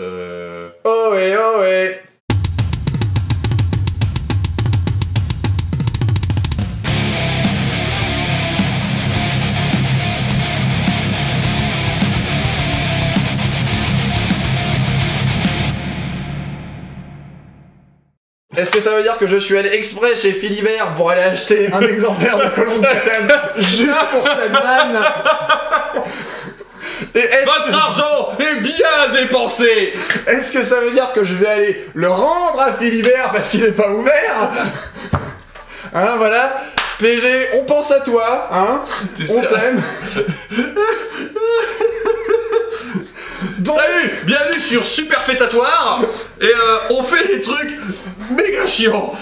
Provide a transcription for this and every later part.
Ohé, ohé. Est-ce que ça veut dire que je suis allé exprès chez Philibert pour aller acheter un exemplaire de Colombe Catane juste pour cette vanne? Votre argent est bien dépensé. Est-ce que ça veut dire que je vais aller le rendre à Philibert parce qu'il est pas ouvert? Hein, voilà. PG, on pense à toi, hein? On t'aime. Salut, bienvenue sur Superfétatoire. Et on fait des trucs méga chiants.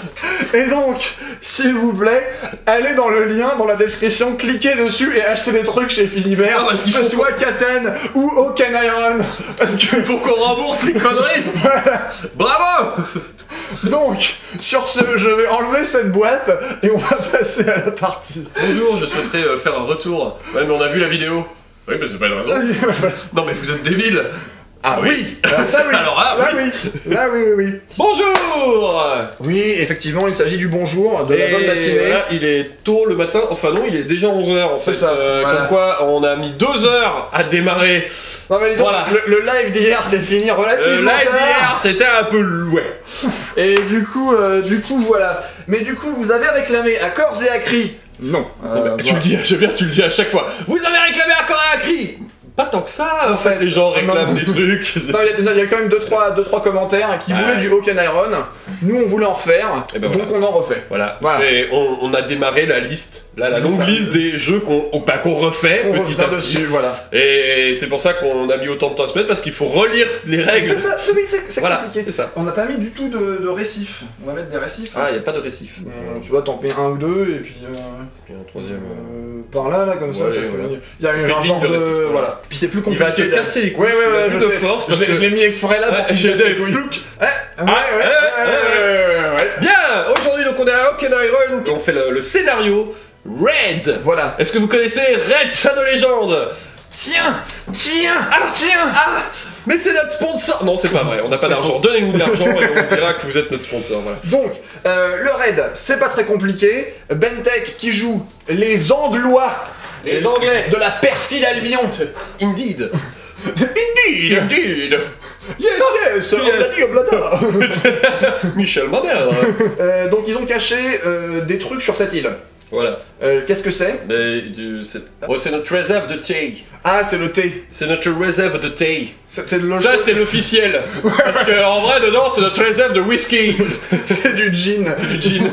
Et donc, s'il vous plaît, allez dans le lien dans la description, cliquez dessus et achetez des trucs chez Philibert. Parce qu'il que ce soit Catane ou Oaken Iron. Parce que il faut qu'on rembourse les conneries. voilà. Bravo. Donc, sur ce, je vais enlever cette boîte et on va passer à la partie. Bonjour, je souhaiterais faire un retour. Ouais, mais on a vu la vidéo. Oui, mais c'est pas une raison. Non, mais vous êtes débiles. Ah oui, ça oui. Alors là, oui. Là oui. Bonjour. Oui, effectivement, il s'agit du bonjour, de la bonne matinée. Voilà, il est tôt le matin, enfin non, il est déjà 11h en fait. Ça, voilà. Comme quoi, on a mis 2 heures à démarrer. Non mais disons, voilà. le live d'hier s'est fini relativement live tard. d'hier, c'était un peu... ouais. Et du coup, voilà. Mais du coup, vous avez réclamé à corps et à cri. Non. Tu le dis, j'aime bien, tu le dis à chaque fois. Vous avez réclamé à corps et à cri. Pas tant que ça, en fait, les gens réclament des trucs. Non, il y a quand même 2-3 commentaires qui voulaient du Oaken Iron. Nous, on voulait en refaire, ben donc on en refait. Voilà. On a démarré la liste, la longue liste des jeux qu'on refait petit à petit. Dessus, voilà. Et c'est pour ça qu'on a mis autant de temps à se mettre, parce qu'il faut relire les règles. C'est ça, c'est voilà, compliqué. Ça. On n'a pas mis du tout de récifs. On va mettre des récifs. Ah, il n'y a pas de récif. Tu vois, t'en mets un ou deux, et puis... Et un troisième... par là, comme ça, ça fait... Il y a un genre de... Voilà. Puis c'est plus compliqué. Il va te casser les couilles. Ouais, de force. Parce que je l'ai mis exprès là pour j'ai des couilles. Bien. Aujourd'hui, donc on est à Oaken Iron. On fait le scénario Red. Voilà. Est-ce que vous connaissez Red Shadow Legend? Tiens. Mais c'est notre sponsor. Non, c'est pas vrai. On n'a pas d'argent. Donnez-nous de l'argent et on dira que vous êtes notre sponsor. Voilà. Donc, le Raid, c'est pas très compliqué. Bentek qui joue les Anglois. Les Anglais de la perfide Albion. Indeed. Indeed. Yes, on l'a dit au blabla. Michel Mabel. Donc ils ont caché des trucs sur cette île. Voilà. Qu'est-ce que c'est? C'est notre réserve de thé. Ah, c'est le thé. C'est notre réserve de thé. Ça, c'est l'officiel. Parce qu'en vrai, dedans, c'est notre réserve de whisky. C'est du gin. C'est du gin.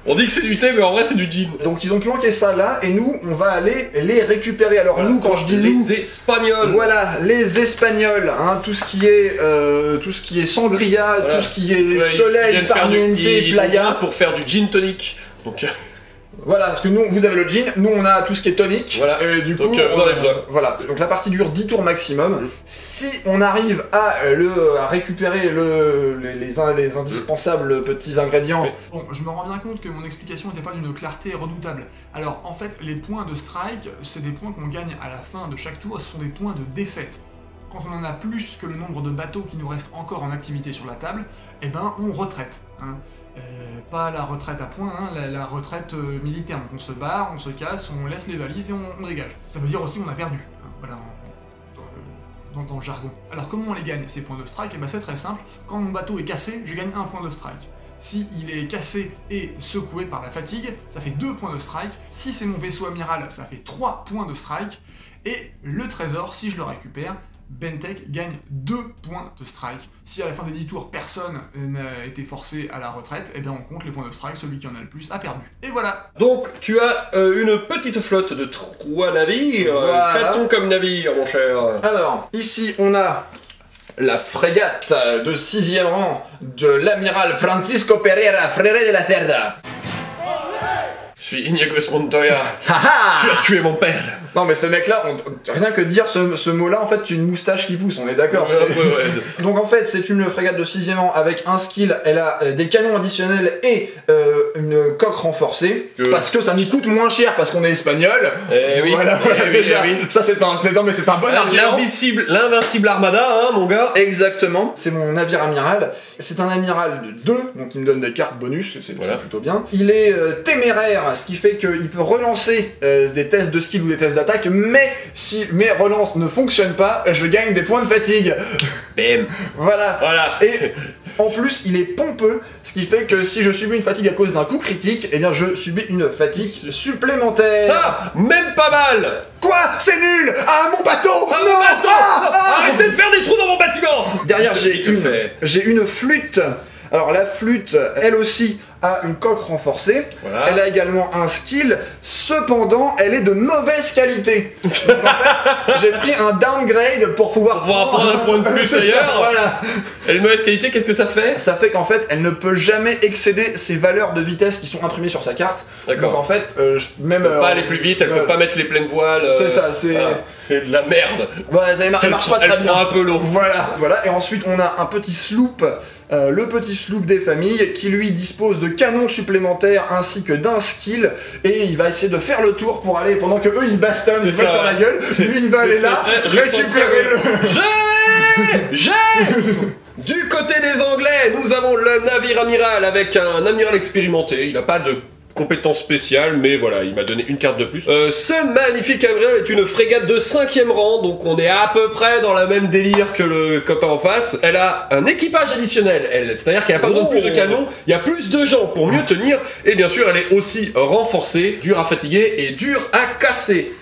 On dit que c'est du thé, mais en vrai, c'est du gin. Donc ils ont planqué ça là, et nous, on va aller les récupérer. Alors nous, quand je dis nous... Les Espagnols. Voilà, les Espagnols, hein, tout ce qui est sangria, voilà. Tout ce qui est soleil, farniente, playa. Pour faire du gin tonic. Donc... Voilà, parce que nous, vous avez le gin, nous on a tout ce qui est tonique. Voilà, du coup, donc vous en avez besoin. Voilà, donc la partie dure 10 tours maximum. Si on arrive à récupérer les indispensables petits ingrédients... Bon, je me rends bien compte que mon explication n'était pas d'une clarté redoutable. Alors, en fait, les points de strike, c'est des points qu'on gagne à la fin de chaque tour, ce sont des points de défaite. Quand on en a plus que le nombre de bateaux qui nous restent encore en activité sur la table, eh ben, on retraite. Hein. Pas la retraite à point, hein, la retraite militaire. Donc on se barre, on se casse, on laisse les valises et on dégage. Ça veut dire aussi qu'on a perdu, hein, voilà, dans le jargon. Alors comment on les gagne, ces points de strike? Eh ben c'est très simple, quand mon bateau est cassé, je gagne 1 point de strike. Si il est cassé et secoué par la fatigue, ça fait 2 points de strike. Si c'est mon vaisseau amiral, ça fait 3 points de strike. Et le trésor, si je le récupère, Bentek gagne 2 points de strike. Si à la fin des 10 tours, personne n'a été forcé à la retraite, eh bien on compte les points de strike, celui qui en a le plus a perdu. Et voilà. Donc tu as une petite flotte de 3 navires. Voilà. Qu'a-t-on comme navire, mon cher? Alors, ici on a la frégate de 6e rang de l'amiral Francisco Pereira Freire de la Cerda. Je suis Inigo Montoya. Haha. Tu as tué mon père. Non mais ce mec-là, rien que dire ce mot-là, en fait, c'est une moustache qui pousse, on est d'accord. Ouais. Donc en fait, c'est une frégate de 6e rang avec un skill, elle a des canons additionnels et une coque renforcée, parce que ça nous coûte moins cher, parce qu'on est espagnol. Eh oui, voilà, déjà, ça c'est un bon argument. L'invincible Armada, hein, mon gars. Exactement, c'est mon navire amiral. C'est un amiral de 2, donc il me donne des cartes bonus, c'est plutôt bien. Il est téméraire, ce qui fait qu'il peut relancer des tests de skill ou des tests d'attaque, mais si mes relances ne fonctionnent pas, je gagne des points de fatigue. Bam. Voilà. Voilà. Et en plus, il est pompeux, ce qui fait que si je subis une fatigue à cause d'un coup critique, eh bien je subis une fatigue supplémentaire. Ah, même pas mal. Quoi? C'est nul! Ah, mon bateau! Ah, non! mon bateau. Arrêtez de faire des trous dans mon bâtiment. Derrière, j'ai une flûte. Alors la flûte, elle aussi, a une coque renforcée. Voilà. Elle a également un skill. Cependant, elle est de mauvaise qualité. Donc, en fait, j'ai pris un downgrade pour pouvoir prendre un point de plus C'est ça, ailleurs. voilà. Et une mauvaise qualité, qu'est-ce que ça fait? Ça fait qu'en fait, elle ne peut jamais excéder ses valeurs de vitesse qui sont imprimées sur sa carte. D'accord. Donc en fait, même... Elle peut pas aller plus vite, elle peut pas mettre les pleines voiles. C'est ça, c'est... Voilà. C'est de la merde. Ouais, ça marche pas très bien. Elle prend un peu l'eau. Voilà, et ensuite on a un petit sloop, le petit sloop des familles, qui lui dispose de canons supplémentaires ainsi que d'un skill, et il va essayer de faire le tour pour aller, pendant que eux ils se bastonnent, ils se mettent sur la gueule, lui il va aller là, récupérer le... J'ai Du côté des Anglais, nous avons le navire amiral avec un amiral expérimenté, il n'a pas de compétence spéciale, mais voilà, il m'a donné une carte de plus. Ce magnifique amiral est une frégate de 5e rang, donc on est à peu près dans la même délire que le copain en face. Elle a un équipage additionnel, c'est-à-dire qu'elle n'a pas besoin de plus de canons, il y a plus de gens pour mieux tenir, et bien sûr elle est aussi renforcée, dure à fatiguer et dure à casser.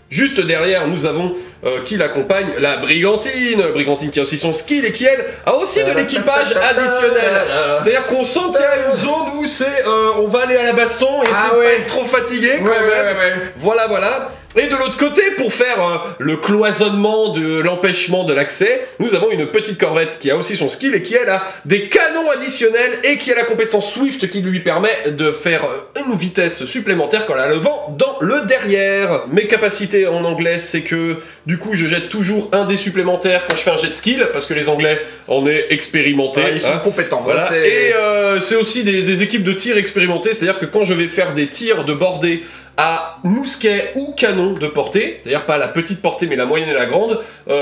Juste derrière, nous avons qui l'accompagne, la Brigantine. Brigantine qui a aussi son skill et qui, elle, a aussi de l'équipage additionnel. C'est-à-dire qu'on sent qu'il y a une zone où c'est on va aller à la baston et c'est pas être trop fatigué quand même. Voilà, voilà. Et de l'autre côté, pour faire le cloisonnement de l'empêchement de l'accès, nous avons une petite corvette qui a aussi son skill et qui, elle, a des canons additionnels et qui a la compétence Swift qui lui permet de faire une vitesse supplémentaire quand elle a le vent dans le derrière. Mes capacités en anglais, c'est que, du coup, je jette toujours un dé supplémentaire quand je fais un jet de skill, parce que les Anglais, on est expérimentés. Ils sont compétents. Voilà. Et c'est aussi des équipes de tir expérimentées, c'est-à-dire que quand je vais faire des tirs de bordée à mousquet ou canon de portée, c'est-à-dire pas la petite portée mais la moyenne et la grande,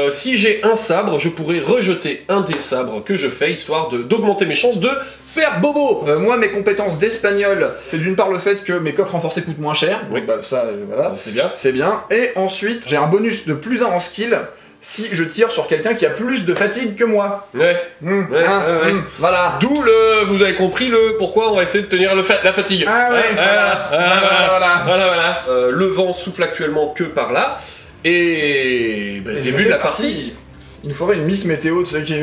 si j'ai un sabre, je pourrais rejeter un des sabres que je fais, histoire d'augmenter mes chances de faire bobo. Moi, mes compétences d'espagnol, c'est d'une part le fait que mes coques renforcées coûtent moins cher, oui. Donc, bah, ça, voilà, c'est bien. C'est bien. Et ensuite, j'ai un bonus de plus 1 en skill si je tire sur quelqu'un qui a plus de fatigue que moi. Voilà. D'où vous avez compris pourquoi on va essayer de tenir la fatigue. Voilà. Le vent souffle actuellement que par là. Et début de la partie. Il nous faudrait une Miss Météo, tu sais, qui...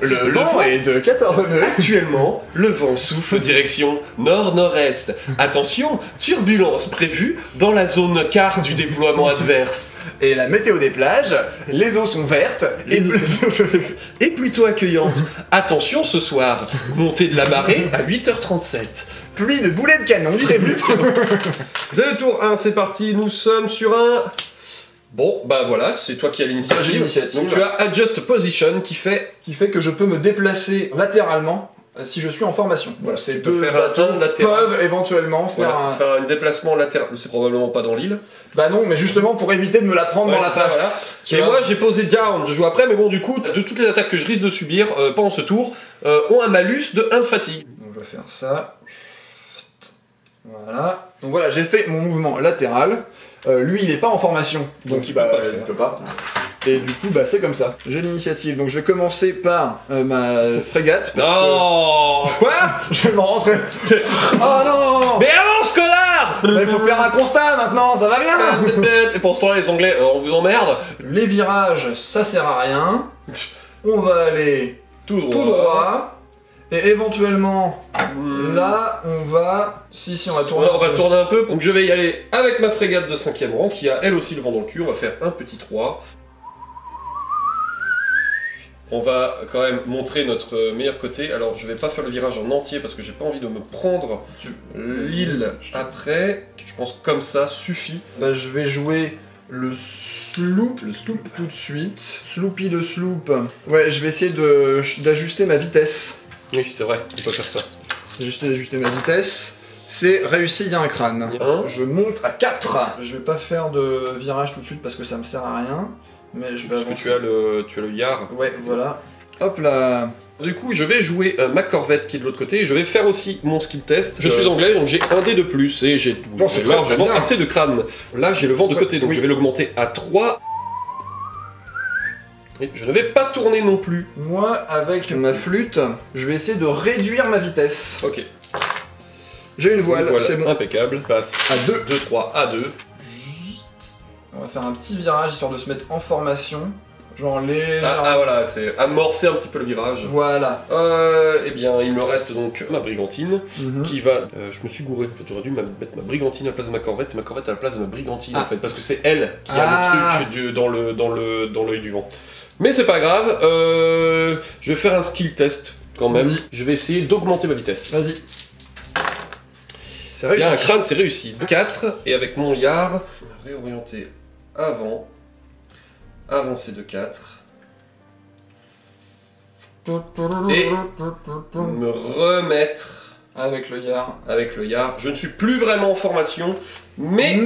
Le vent est de 14 degrés. Actuellement, le vent souffle direction nord-nord-est. Attention, turbulence prévue dans la zone quart du déploiement adverse. Et la météo des plages, les eaux sont vertes, et plutôt accueillante. Attention ce soir, montée de la marée à 8h37. Pluie de boulets de canon du début. Le tour 1, c'est parti, nous sommes sur un... Bon, bah voilà, c'est toi qui as l'initiative. Donc tu as Adjust Position qui fait que je peux me déplacer latéralement si je suis en formation. Voilà, c'est de faire un latéral. Peuvent éventuellement faire un déplacement latéral. C'est probablement pas dans l'île. Bah non, mais justement pour éviter de me la prendre dans la face. Voilà. Et moi j'ai posé down, je joue après, mais bon du coup, de toutes les attaques que je risque de subir pendant ce tour, ont un malus de 1 de fatigue. Donc je vais faire ça. Voilà. Donc voilà, j'ai fait mon mouvement latéral. Lui il est pas en formation, donc il peut pas. Et du coup bah c'est comme ça. J'ai l'initiative, donc je vais commencer par ma frégate. Quoi? Je vais me rentrer. Oh non! Mais avance connard! Il faut faire un constat maintenant, ça va bien! Et pour ce temps-là les Anglais, on vous emmerde. Les virages, ça sert à rien. On va aller tout droit. Et éventuellement, là, on va... Si, on va tourner. On va tourner un peu. Donc je vais y aller avec ma frégate de 5e rang, qui a elle aussi le vent dans le cul. On va faire un petit 3. On va quand même montrer notre meilleur côté. Alors je vais pas faire le virage en entier parce que j'ai pas envie de me prendre l'île après. Je pense comme ça suffit. Bah, je vais jouer le sloop tout de suite. Sloopy de sloop. Ouais, je vais essayer d'ajuster ma vitesse. Oui, c'est vrai, on peut faire ça. D'ajuster ma vitesse. C'est réussi, il y a un crâne. Je monte à 4. Je vais pas faire de virage tout de suite parce que ça me sert à rien. Mais je vais parce avancer. que tu as le yard. Ouais, voilà. Hop là. Du coup, je vais jouer ma corvette qui est de l'autre côté et je vais faire aussi mon skill test. Je suis anglais, donc j'ai un dé de plus et j'ai largement assez de crâne. Là, j'ai le vent de côté, donc je vais l'augmenter à 3. Et je ne vais pas tourner non plus. Moi, avec ma flûte, je vais essayer de réduire ma vitesse. Ok. J'ai une voile, c'est bon. Impeccable. Passe à 2. 2, 3, à 2. On va faire un petit virage histoire de se mettre en formation. Genre les... Ah voilà, c'est amorcer un petit peu le virage. Voilà. Eh bien, il me reste donc ma brigantine qui va... je me suis gouré, en fait, j'aurais dû mettre ma brigantine à la place de ma corvette et ma corvette à la place de ma brigantine, en fait, parce que c'est elle qui a le truc dans l'œil du vent. Mais c'est pas grave, je vais faire un skill test quand même. Je vais essayer d'augmenter ma vitesse. Vas-y. C'est réussi. Il y a un crâne, c'est réussi. 4, et avec mon yard, on va réorienter avant. Avancer de 4. Et me remettre avec le yard. Avec le yard. Je ne suis plus vraiment en formation, mais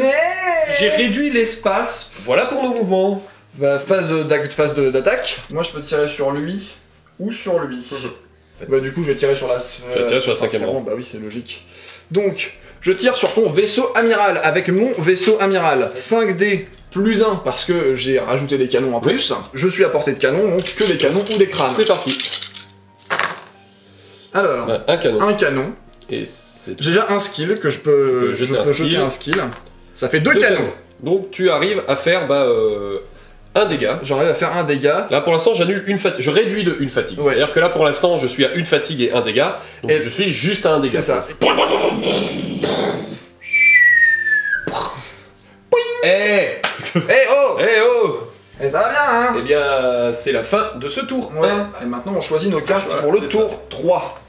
j'ai réduit l'espace. Voilà pour nos mouvements. Bah, phase d'attaque. Moi, je peux tirer sur lui ou sur lui. Bah, du coup, je vais tirer sur la... Tu vas tirer sur la 5e rang. Bah oui, c'est logique. Donc, je tire sur ton vaisseau amiral avec mon vaisseau amiral. 5D plus 1 parce que j'ai rajouté des canons en plus. Je suis à portée de canon, donc que des canons ou des crânes. C'est parti. Alors, un canon. Un canon. Et j'ai déjà un skill que je peux jeter un skill. Ça fait 2 canons. Donc tu arrives à faire un dégât. J'arrive à faire un dégât. Là pour l'instant j'annule une fatigue. Je réduis de une fatigue. Ouais. C'est-à-dire que là pour l'instant je suis à une fatigue et un dégât. Donc je suis juste à un dégât. C'est ça. Eh oh Eh oh Et ça va bien, hein? Eh bien, c'est la fin de ce tour. Ouais. Et maintenant, on choisit nos cartes pour le tour 3.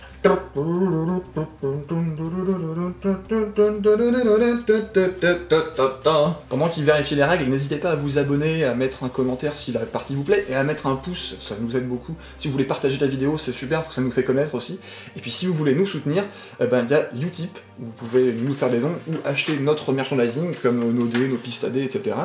Pendant qu'il vérifie les règles, n'hésitez pas à vous abonner, à mettre un commentaire si la partie vous plaît, et à mettre un pouce, ça nous aide beaucoup. Si vous voulez partager la vidéo, c'est super, parce que ça nous fait connaître aussi. Et puis si vous voulez nous soutenir, il y a Utip, vous pouvez nous faire des dons, ou acheter notre merchandising, comme nos dés, nos pistes à dés, etc.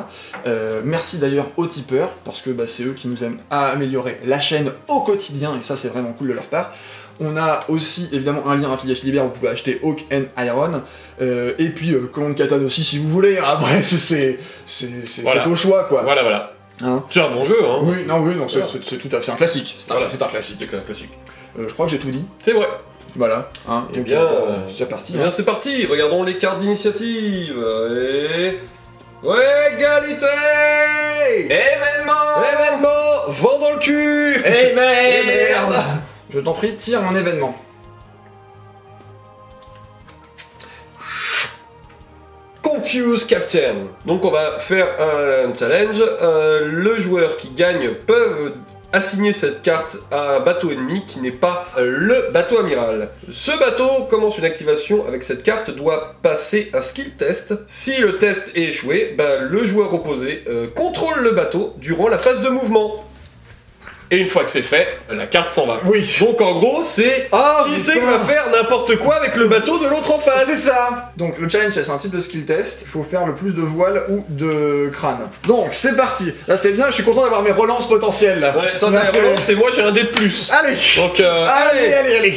Merci d'ailleurs aux tipeurs, parce que c'est eux qui nous aident à améliorer la chaîne au quotidien, et ça c'est vraiment cool de leur part. On a aussi évidemment un lien affilié Philibert, vous pouvez acheter Hawk and Iron, et puis Command Catan aussi si vous voulez, après c'est au choix quoi. Voilà. Hein, c'est un bon jeu hein. Oui, c'est tout à fait un classique, c'est un classique. Je crois que j'ai tout dit. C'est vrai. Voilà. Hein, et bien, c'est parti. Bien c'est parti, regardons les cartes d'initiative, et... Ouais, égalité! Événement! Vent dans le cul! Eh merde! Je t'en prie, tire un événement. Confuse Captain. Donc on va faire un challenge. Le joueur qui gagne peut assigner cette carte à un bateau ennemi qui n'est pas le bateau amiral. Ce bateau commence une activation avec cette carte, doit passer un skill test. Si le test est échoué, le joueur opposé contrôle le bateau durant la phase de mouvement. Et une fois que c'est fait, la carte s'en va. Oui. Donc en gros, c'est qui c'est qui va faire n'importe quoi avec le bateau de l'autre en face. C'est ça. Donc le challenge, c'est un type de skill test. Il faut faire le plus de voiles ou de crâne. Donc c'est parti. Là c'est bien, je suis content d'avoir mes relances potentielles là. Ouais, toi t'as la relance et moi j'ai un dé de plus. Allez. Donc allez.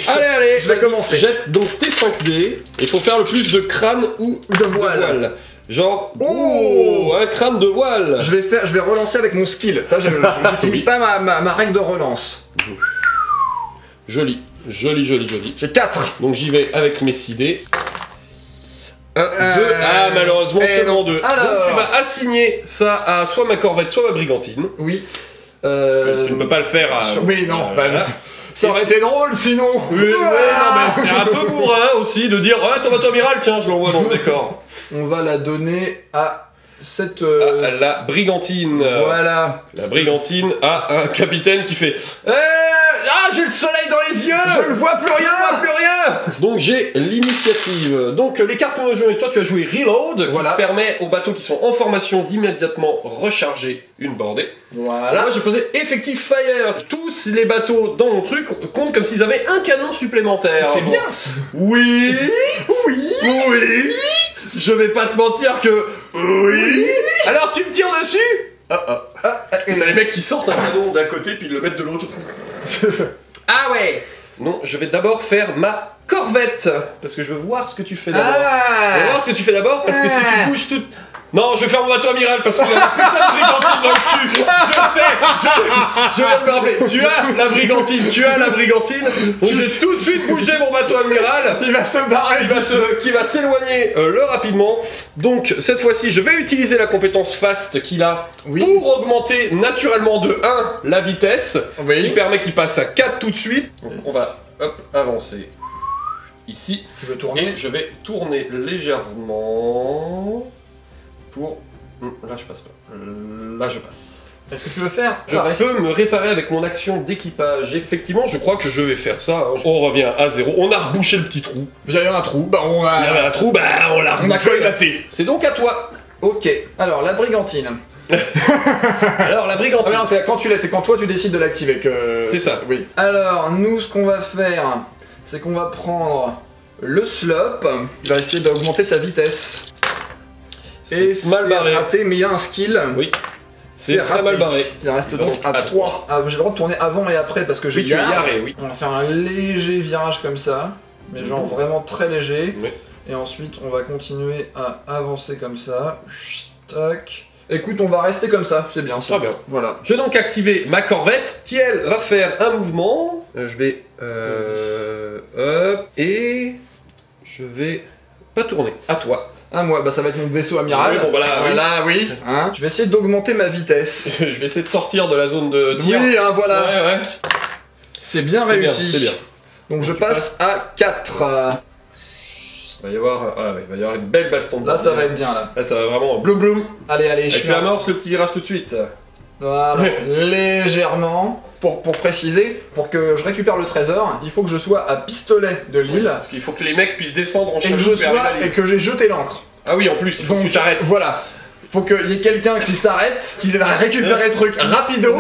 Je vais commencer. Jette donc tes 5 dés. Il faut faire le plus de crâne ou de voile. Genre, un crâne de voile. Je vais relancer avec mon skill. Ça, je n'utilise pas ma règle de relance. Joli. J'ai 4. Donc j'y vais avec mes 6 dés. 1, 2. Ah, malheureusement, seulement 2. Alors... Donc tu vas assigner ça à soit ma corvette, soit ma brigantine. Oui. Tu ne peux pas le faire à... Oui, non. Ça aurait été drôle sinon. Oui, non, mais c'est un peu bourrin aussi de dire « Ouais, ton bateau amiral, tiens, je l'envoie dans le décor. » On va la donner à cette... la brigantine. Voilà. La brigantine a un capitaine qui fait ah, j'ai le soleil dans les yeux. Je ne vois plus rien. Je ne vois plus rien. Donc j'ai l'initiative. Donc les cartes qu'on a jouées, toi tu as joué Reload, voilà, qui te permet aux bateaux qui sont en formation d'immédiatement recharger une bordée. Voilà. Moi j'ai posé Effective Fire. Tous les bateaux dans mon truc comptent comme s'ils avaient un canon supplémentaire. C'est bien. Oui. Oui. Oui. Je vais pas te mentir que... Oui. Alors tu me tires dessus. T'as les mecs qui sortent un canon d'un côté puis ils le mettent de l'autre. Ah ouais. Non, je vais d'abord faire ma corvette. Parce que je veux voir ce que tu fais d'abord. Je veux voir ce que tu fais d'abord parce que si tu bouges tout... Non, je vais faire mon bateau amiral parce qu'il y a une putain de brigantine dans le cul. Je sais, je viens de me rappeler. Tu as la brigantine. Donc j'ai tout de suite bougé mon bateau amiral. Il va se barrer. Qui va s'éloigner le rapidement. Donc cette fois-ci, je vais utiliser la compétence fast qu'il a pour augmenter naturellement de 1 la vitesse. Ce qui permet qu'il passe à 4 tout de suite. Donc on va avancer ici. Tu veux tourner? Et je vais tourner légèrement. Là je passe pas. Là je passe. Est-ce que tu veux faire? Je peux me réparer avec mon action d'équipage. Effectivement, je crois que je vais faire ça. Hein. On revient à 0. On a rebouché le petit trou. Il y avait un trou, bah on a... Il y avait un trou, bah on l'a rebouché. On a colmaté. C'est donc à toi. Ok. Alors, la brigantine. Alors, la brigantine. Ah non, c'est quand toi tu décides de l'activer que... C'est ça. Oui. Alors, nous, ce qu'on va faire, c'est qu'on va prendre le slop. Il va essayer d'augmenter sa vitesse. Et c'est mal barré. Raté, mais il a un skill. Oui. C'est très mal barré. Il reste donc à 3. Ah, j'ai le droit de tourner avant et après parce que j'ai yaré, oui. On va faire un léger virage comme ça, mais genre vraiment très léger. Oui. Et ensuite, on va continuer à avancer comme ça. Tac. Écoute, on va rester comme ça, c'est bien ça. Très bien. Voilà. Je vais donc activer ma corvette qui, elle, va faire un mouvement. Je vais... hop. Et... Je vais... pas tourner. À toi. Ah, moi, bah ça va être mon vaisseau amiral. Oui, bon, voilà, oui. Hein, je vais essayer d'augmenter ma vitesse. Je vais essayer de sortir de la zone de tir. Oui, hein, voilà. Ouais. C'est bien réussi. C'est bien. Donc je passe à 4. Il va y avoir une belle baston de là, ça va être bien, là. Là, ça va vraiment bloum bloum. Allez, je amorce le petit virage tout de suite. Voilà, légèrement. Pour préciser, pour que je récupère le trésor, il faut que je sois à pistolet de l'île. Parce qu'il faut que les mecs puissent descendre en chaloupe et que j'ai jeté l'ancre. Ah oui, en plus, il faut que tu t'arrêtes. Voilà. Il faut qu'il y ait quelqu'un qui s'arrête, qui va récupérer le truc rapido,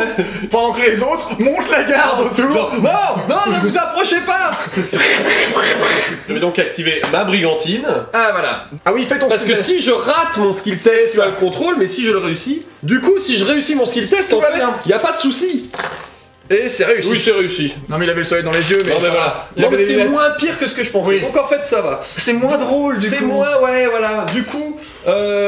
pendant que les autres montent la garde autour. Genre, non, ne vous approchez pas. Je vais donc activer ma brigantine. Ah voilà. Ah oui, fais ton parce que si je rate mon skill test, ça le contrôle, mais si je le réussis, du coup, si je réussis mon skill test, en fait, il n'y a pas de souci. Et c'est réussi. Oui, c'est réussi. Non mais il avait le soleil dans les yeux, mais... Non mais voilà. Non mais c'est moins pire que ce que je pensais. Oui. Donc en fait ça va. C'est moins drôle du coup. C'est moins, ouais, voilà. Du coup,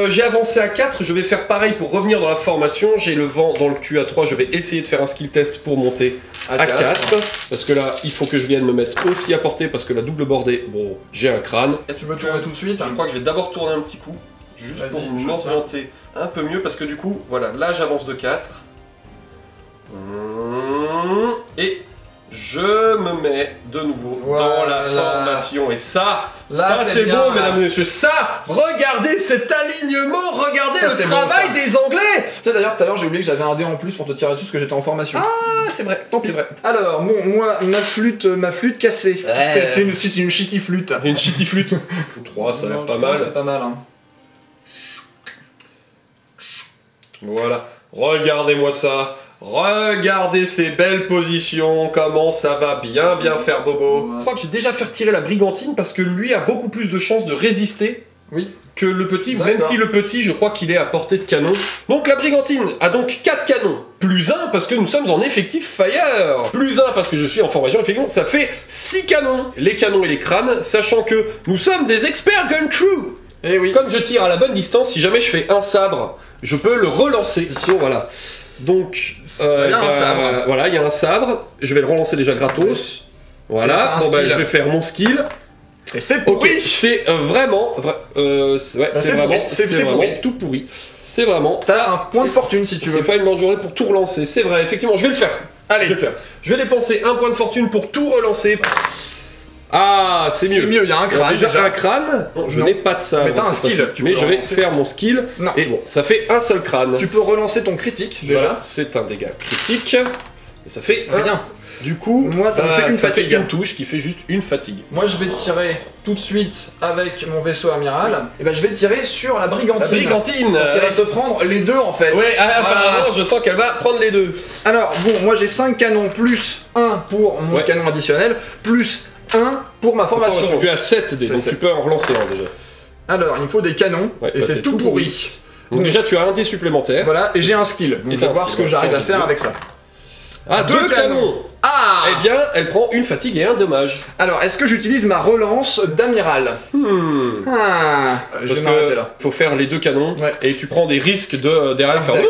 j'ai avancé à 4, je vais faire pareil pour revenir dans la formation. J'ai le vent dans le cul à 3, je vais essayer de faire un skill test pour monter à 4. Parce que là, il faut que je vienne me mettre aussi à portée, parce que la double bordée, bon, j'ai un crâne. Est-ce que tu veux tourner tout de suite? Je crois que je vais d'abord tourner un petit coup, juste pour m'orienter un peu mieux, parce que du coup, voilà, là j'avance de 4. Et je me mets de nouveau dans la formation. Et ça c'est beau, mesdames et messieurs. Ça, regardez cet alignement, regardez le travail des Anglais. Tu sais, d'ailleurs, tout à l'heure, j'ai oublié que j'avais un dé en plus pour te tirer dessus parce que j'étais en formation. Ah, c'est vrai. Tant pis. Alors, moi, ma flûte cassée. C'est une shitty flûte. C'est une shitty flûte. 3, ça a l'air pas mal. C'est pas mal, hein. Voilà. Regardez-moi ça. Regardez ces belles positions, comment ça va bien faire bobo. Je crois que j'ai déjà fait retirer la brigantine parce que lui a beaucoup plus de chances de résister que le petit, même si le petit, je crois qu'il est à portée de canon. Donc la brigantine a donc 4 canons, plus 1 parce que nous sommes en effectif fire, plus 1 parce que je suis en formation, effectivement, ça fait 6 canons. Les canons et les crânes, sachant que nous sommes des experts gun crew. Et oui. Comme je tire à la bonne distance, si jamais je fais un sabre, je peux le relancer. Bon, voilà. Donc, il y a un sabre. Voilà, il y a un sabre. Je vais le relancer déjà gratos. Voilà. Bon, bah, je vais faire mon skill. Et c'est pourri. Okay. C'est vraiment, c'est vraiment tout pourri. C'est vraiment. T'as un point de fortune si tu veux. C'est pas une bonne journée pour tout relancer. C'est vrai, effectivement. Je vais le faire. Allez. Je vais le faire. Je vais dépenser un point de fortune pour tout relancer. Ah, c'est mieux. C'est mieux, il y a un crâne. Déjà un crâne. Non, je n'ai pas de ça. Mais t'as un skill. Mais je vais faire mon skill. Non. Et bon, ça fait un seul crâne. Tu peux relancer ton critique déjà. Voilà, c'est un dégât critique. Et ça fait Rien. Du coup, moi ça me fait une fatigue. Une touche qui fait juste une fatigue. Moi je vais tirer tout de suite avec mon vaisseau amiral. Et ben je vais tirer sur la brigantine. La brigantine. Parce qu'elle va se prendre les deux en fait. Ouais, apparemment je sens qu'elle va prendre les deux. Alors bon, moi j'ai 5 canons plus 1 pour mon canon additionnel, plus 1 pour ma formation. Tu as 7 dés, donc 7. tu peux en relancer un déjà. Alors il me faut des canons, et c'est tout pourri. Donc déjà tu as un dé supplémentaire. Voilà, et j'ai un skill. Donc je vais voir ce que j'arrive à faire avec ça. Ah, 2 canons. Ah. Eh bien, elle prend une fatigue et un dommage. Alors, est-ce que j'utilise ma relance d'amiral? Je vais m'arrêter là. Faut faire les 2 canons, et tu prends des risques de derrière faire...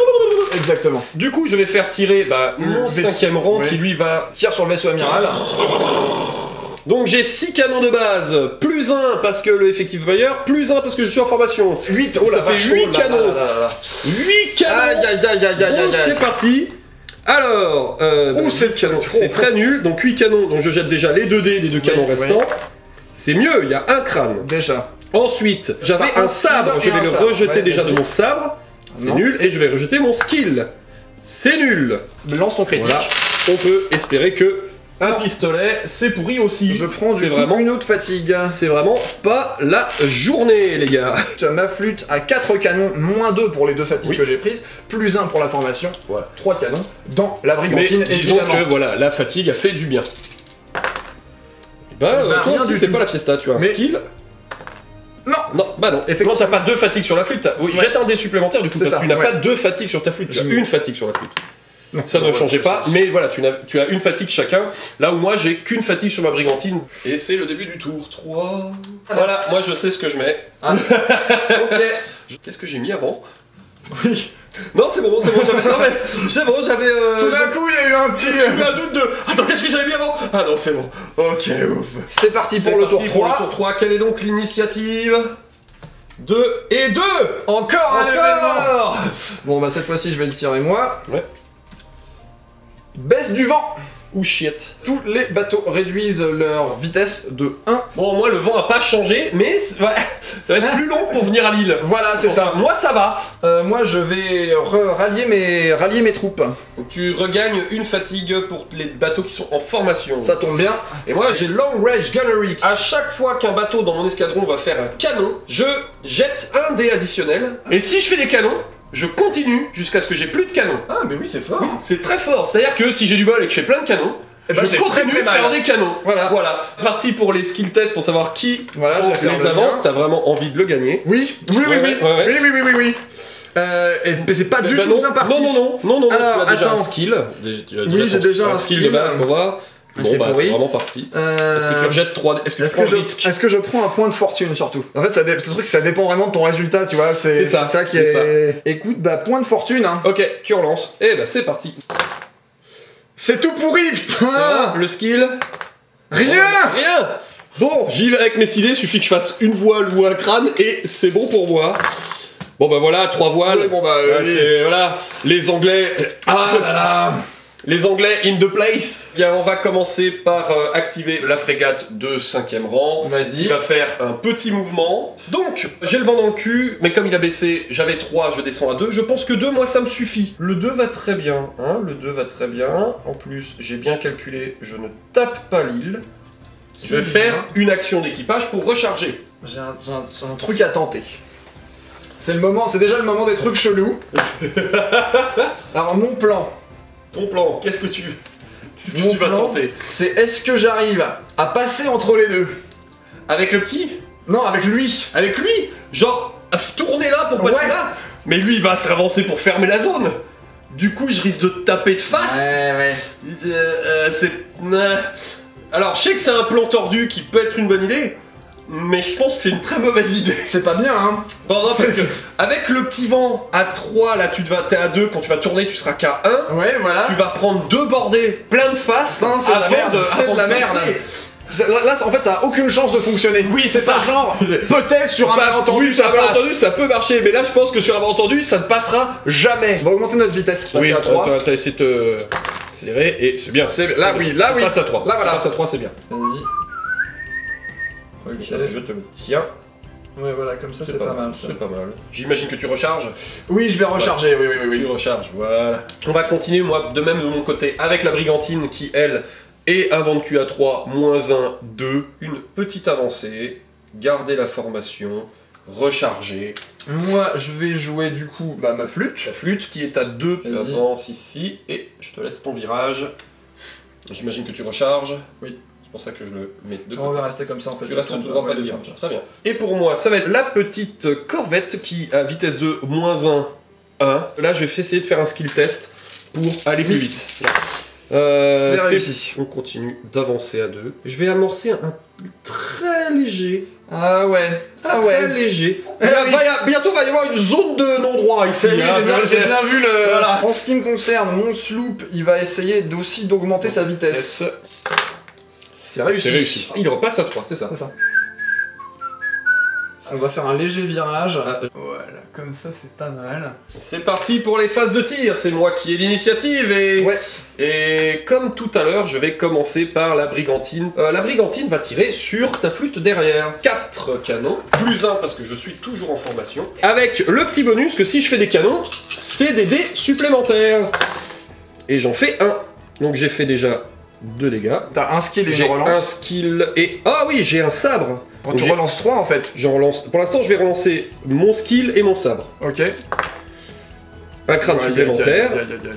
Exactement. Du coup, je vais faire tirer mon 5e rang qui lui va... Tire sur le vaisseau amiral. Donc j'ai 6 canons de base, plus 1 parce que le effectif buyer, plus 1 parce que je suis en formation. 8, ça fait 8 canons. 8 canons. Aïe. C'est parti. Alors, c'est canon. C'est très nul, donc 8 canons, donc je jette déjà les 2 dés des 2 canons restants. C'est mieux, il y a un crâne. Déjà. Ensuite, j'avais un sabre, je vais le rejeter déjà de mon sabre. C'est nul, et je vais rejeter mon skill. C'est nul. Lance ton critique. Voilà. On peut espérer que un pistolet, c'est pourri aussi. Je prends vraiment une autre fatigue. C'est vraiment pas la journée, les gars. Ma flûte a 4 canons, moins 2 pour les 2 fatigues que j'ai prises, plus 1 pour la formation. Voilà. 3 canons dans la brigantine, mais disons que voilà, la fatigue a fait du bien. Toi aussi, c'est pas la fiesta, tu as un skill. Non, bah non. Effectivement, t'as pas 2 fatigues sur la flûte. Oui, jette un dé supplémentaire du coup, parce que tu n'as pas 2 fatigues sur ta flûte, tu as une fatigue sur la flûte. Non, ça ne changeait pas, mais voilà, tu as une fatigue chacun, là où moi j'ai qu'une fatigue sur ma brigantine, et c'est le début du tour. 3... Voilà, moi je sais ce que je mets. Ok. Qu'est-ce que j'ai mis avant? Oui. Non, c'est bon, j'avais... j'avais... Tout d'un coup, il y a eu un petit... J'ai eu un doute de... Attends, qu'est-ce que j'avais mis avant? Ah non, c'est bon. Ok, ouf. C'est parti pour le tour 3. Pour le tour 3, quelle est donc l'initiative? 2 et 2. Encore un événement. Bon, bah cette fois-ci, je vais le tirer moi. Ouais. Baisse du vent. Ou shit. Tous les bateaux réduisent leur vitesse de 1. Bon, moi, le vent a pas changé, mais ouais, ça va être plus long pour venir à l'île. Voilà, c'est ça. Moi, ça va. Moi, je vais rallier mes troupes. Donc, tu regagnes une fatigue pour les bateaux qui sont en formation. Ça tombe bien. Et moi, j'ai Long Range Gunnery. À chaque fois qu'un bateau dans mon escadron va faire un canon, je jette un dé additionnel. Et si je fais des canons, je continue jusqu'à ce que j'ai plus de canons. Ah, mais oui, c'est fort. Oui, c'est très fort. C'est-à-dire que si j'ai du bol et que je fais plein de canons, je continue de faire des canons. Voilà. Parti pour les skill tests pour savoir qui les avant. T'as vraiment envie de le gagner. Oui. Et c'est pas du tout bien parti. Non. Alors, tu as déjà attends. un skill. Oui, j'ai déjà un skill de base pour voir. Bon, bah, c'est vraiment parti. Est-ce que tu rejettes 3 Est-ce que tu prends le risque? Est-ce que je prends un point de fortune surtout? En fait, le truc, ça dépend vraiment de ton résultat, tu vois. C'est ça qui est. Écoute, bah, point de fortune, hein. Ok, tu relances. Et bah, c'est parti. C'est tout pourri, putain! Le skill? Rien! Bon, j'y vais avec mes 6 dés, suffit que je fasse une voile ou un crâne et c'est bon pour moi. Bon, bah voilà, 3 voiles. Oui, bon, bah, voilà, les Anglais. Ah là là! Les Anglais in the place. Bien, on va commencer par activer la frégate de 5e rang. Vas-y. Il va faire un petit mouvement. Donc, j'ai le vent dans le cul, mais comme il a baissé, j'avais 3, je descends à 2. Je pense que 2, moi, ça me suffit. Le 2 va très bien, hein, le 2 va très bien. En plus, j'ai bien calculé, je ne tape pas l'île. Je vais faire une action d'équipage pour recharger. J'ai un truc à tenter. C'est déjà le moment des trucs chelous. Alors, mon plan. Ton plan, qu'est-ce que tu vas tenter? C'est est-ce que j'arrive à passer entre les deux? Avec le petit? Non, avec lui. Avec lui? Genre, tourner là pour passer là? Mais lui, il va se avancer pour fermer la zone. Du coup, je risque de te taper de face. Ouais. Alors, je sais que c'est un plan tordu qui peut être une bonne idée, mais je pense que c'est une très mauvaise idée. C'est pas bien, hein. Non, parce que avec le petit vent à 3, là, t'es à 2, quand tu vas tourner, tu seras qu'à 1. Ouais, voilà. Tu vas prendre 2 bordées plein de face. Non, c'est de la merde. C'est de la merde. Là, en fait, ça a aucune chance de fonctionner. Oui, c'est ça. Genre, peut-être sur un malentendu, oui, sur un malentendu, ça peut marcher, mais là, je pense que sur un malentendu, ça ne passera jamais. On va augmenter notre vitesse. Oui, à 3. T'as essayé de te accélérer et c'est bien. Là, oui. Passe à 3. Là, voilà. Passe à 3, c'est bien. Vas-y. Ok. Je te le tiens. Ouais, voilà, comme ça, c'est pas mal. C'est pas mal. J'imagine que tu recharges. Oui, je vais recharger, oui. Tu recharges, voilà. On va continuer, moi, de même de mon côté, avec la brigantine qui, elle, est un vent de QA3, -1, 2. Une petite avancée. Garder la formation. Recharger. Moi, je vais jouer, du coup, ma flûte. La flûte qui est à 2. Avance ici. Et je te laisse ton virage. J'imagine que tu recharges. Oui. C'est pour ça que je le mets de côté. On va rester comme ça en fait. Tu restes tout droit, pas de virage. Très bien. Et pour moi, ça va être la petite corvette qui a vitesse de -1, 1. Là, je vais essayer de faire un skill test pour aller plus vite. C'est réussi. On continue d'avancer à 2. Je vais amorcer un très léger. Ah ouais. Très léger. Bientôt, va y avoir une zone de non-droit ici. J'ai bien vu le... Voilà. En ce qui me concerne, mon sloop, il va essayer aussi d'augmenter sa vitesse. C'est réussi. Il repasse à 3, c'est ça. C'est ça. On va faire un léger virage. Voilà, comme ça c'est pas mal. C'est parti pour les phases de tir, c'est moi qui ai l'initiative et... Ouais. Et comme tout à l'heure, je vais commencer par la brigantine. La brigantine va tirer sur ta flûte derrière. 4 canons, +1 parce que je suis toujours en formation. Avec le petit bonus que si je fais des canons, c'est des dés supplémentaires. Et j'en fais 1. Donc j'ai fait déjà 2 dégâts. T'as un skill et une relance. J'ai un skill et... Ah oui, j'ai un sabre. Bon, tu relances 3 en fait. Je relance. Pour l'instant, je vais relancer mon skill et mon sabre. Ok. Un crâne supplémentaire.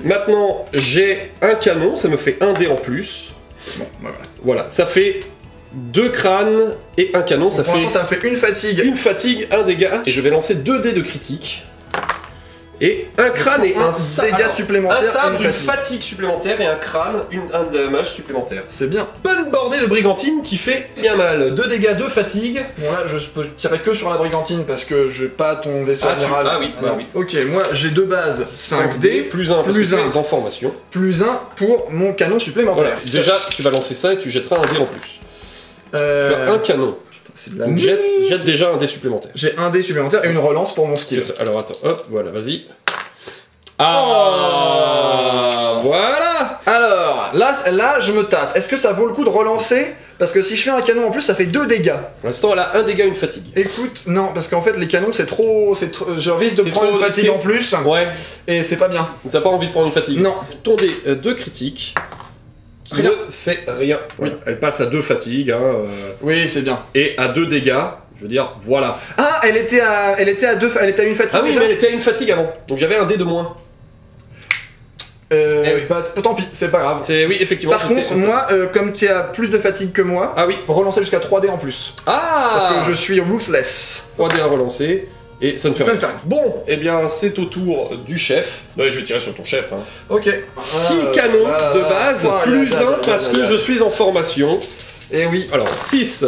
Maintenant, j'ai un canon, ça me fait un dé en plus. Bon, voilà. Voilà, ça fait 2 crânes et un canon, ça pour fait... l'instant, ça me fait une fatigue. Une fatigue, un dégât. Et je vais lancer 2 dés de critique. Et un crâne et un dégât supplémentaire. Un sabre, une fatigue supplémentaire et un crâne, un dommage supplémentaire. C'est bien. Bonne bordée de brigantine qui fait bien mal. 2 dégâts, 2 fatigues. Bon là, je peux tirer que sur la brigantine parce que j'ai pas ton vaisseau amiral. Ah oui, oui. Ok, moi j'ai 2 bases, 5D, plus 1 en formation. Plus 1 pour mon canon supplémentaire. Voilà. Déjà, tu vas lancer ça et tu jetteras un dé en plus. Tu as un canon. C'est de la donc jette déjà un dé supplémentaire. J'ai un dé supplémentaire et une relance pour mon skill. C'est ça. Alors attends, hop, voilà, vas-y. Ah, voilà. Alors, là, je me tâte. Est-ce que ça vaut le coup de relancer? Parce que si je fais un canon en plus, ça fait 2 dégâts. Pour l'instant, elle a un dégât, une fatigue. Écoute, non, parce qu'en fait, les canons, c'est trop... Je risque de prendre une fatigue en plus. Ouais. Et c'est pas bien. T'as pas envie de prendre une fatigue? Non. Ton dé de critique... Rien. Ne fait rien. Voilà. Elle passe à 2 fatigues. Hein, oui, c'est bien. Et à 2 dégâts. Je veux dire, voilà. Ah, elle était à une fatigue. Ah oui, mais elle était à une fatigue avant. Donc j'avais un dé de moins. Oui. Bah, tant pis, c'est pas grave. Oui, effectivement. Par contre, moi, comme tu as plus de fatigue que moi, ah oui, relancer jusqu'à 3D en plus. Ah, parce que je suis ruthless. 3D à relancer. Et ça ne fait rien. Bon, eh bien, c'est au tour du chef. Ouais, je vais tirer sur ton chef. Hein. Ok. 6 canons de base, plus 1 parce que je suis en formation. Et oui. Alors, 6,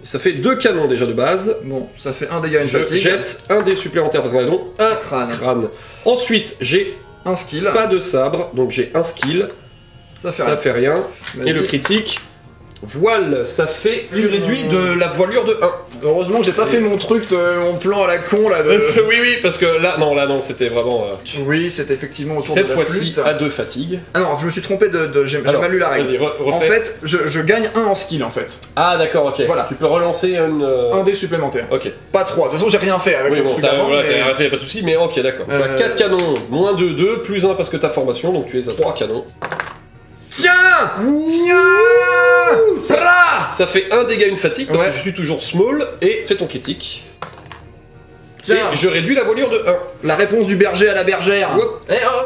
ça fait 2 canons déjà de base. Bon, ça fait un dégât, une fatigue. Je jette un dé supplémentaire parce qu'on a donc un crâne. Ensuite, j'ai un skill. Pas de sabre, donc j'ai un skill. Ça fait rien. Et le critique. Voile, ça fait du réduit de la voilure de 1. Heureusement que j'ai pas fait mon truc, mon plan à la con là. Oui, parce que là, non, c'était vraiment. Oui, c'était effectivement autour de la flûte. Cette fois-ci, à 2 fatigues. Ah non, je me suis trompé j'ai mal lu la règle. Vas-y, en fait, je gagne 1 en skill en fait. Ah d'accord, ok. Voilà. Tu peux relancer un dé supplémentaire. Ok. Pas 3. De toute façon, j'ai rien fait avec le truc avant. T'as rien fait, pas de soucis, mais ok, d'accord. Tu as 4 canons, moins 2, 2, plus 1 parce que t'as formation, donc tu es à 3 canons. Tiens! Ça fait un dégât, une fatigue, parce que je suis toujours small, et fais ton critique. Tiens. Et je réduis la voilure de 1. La réponse du berger à la bergère.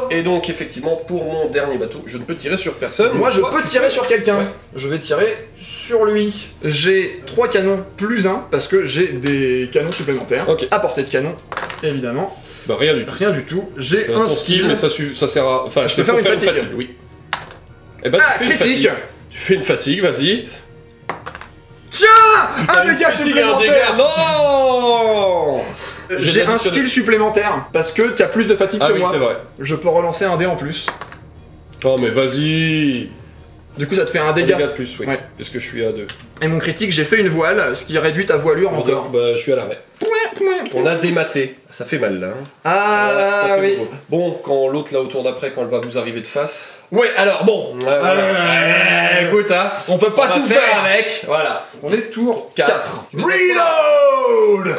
Et donc, effectivement, pour mon dernier bateau, je ne peux tirer sur personne. Moi, je peux tirer sur quelqu'un. Ouais. Je vais tirer sur lui. J'ai 3 canons plus 1, parce que j'ai des canons supplémentaires. À portée de canon, évidemment. Bah, rien du tout. Rien du tout. J'ai un skill. Mais ça sert à... Enfin, je peux faire une fatigue. Oui. Et bah, critique. Tu fais une fatigue, vas-y. Tiens! Un dégât supplémentaire! Non! J'ai un skill supplémentaire, parce que tu as plus de fatigue que moi. Ah oui, c'est vrai. Je peux relancer un dé en plus. Oh mais vas-y! Du coup ça te fait un dégât. De plus, oui. Puisque je suis à 2. Et mon critique, j'ai fait une voile, ce qui réduit ta voilure encore. Bah je suis à l'arrêt. On a dématé. Ça fait mal là. Hein. Ah ça fait oui. beaucoup. Bon, quand l'autre là au tour d'après, quand elle va vous arriver de face. Ouais, alors bon. Écoute, hein, on peut pas tout faire avec. Voilà. On est tour 4. Reload.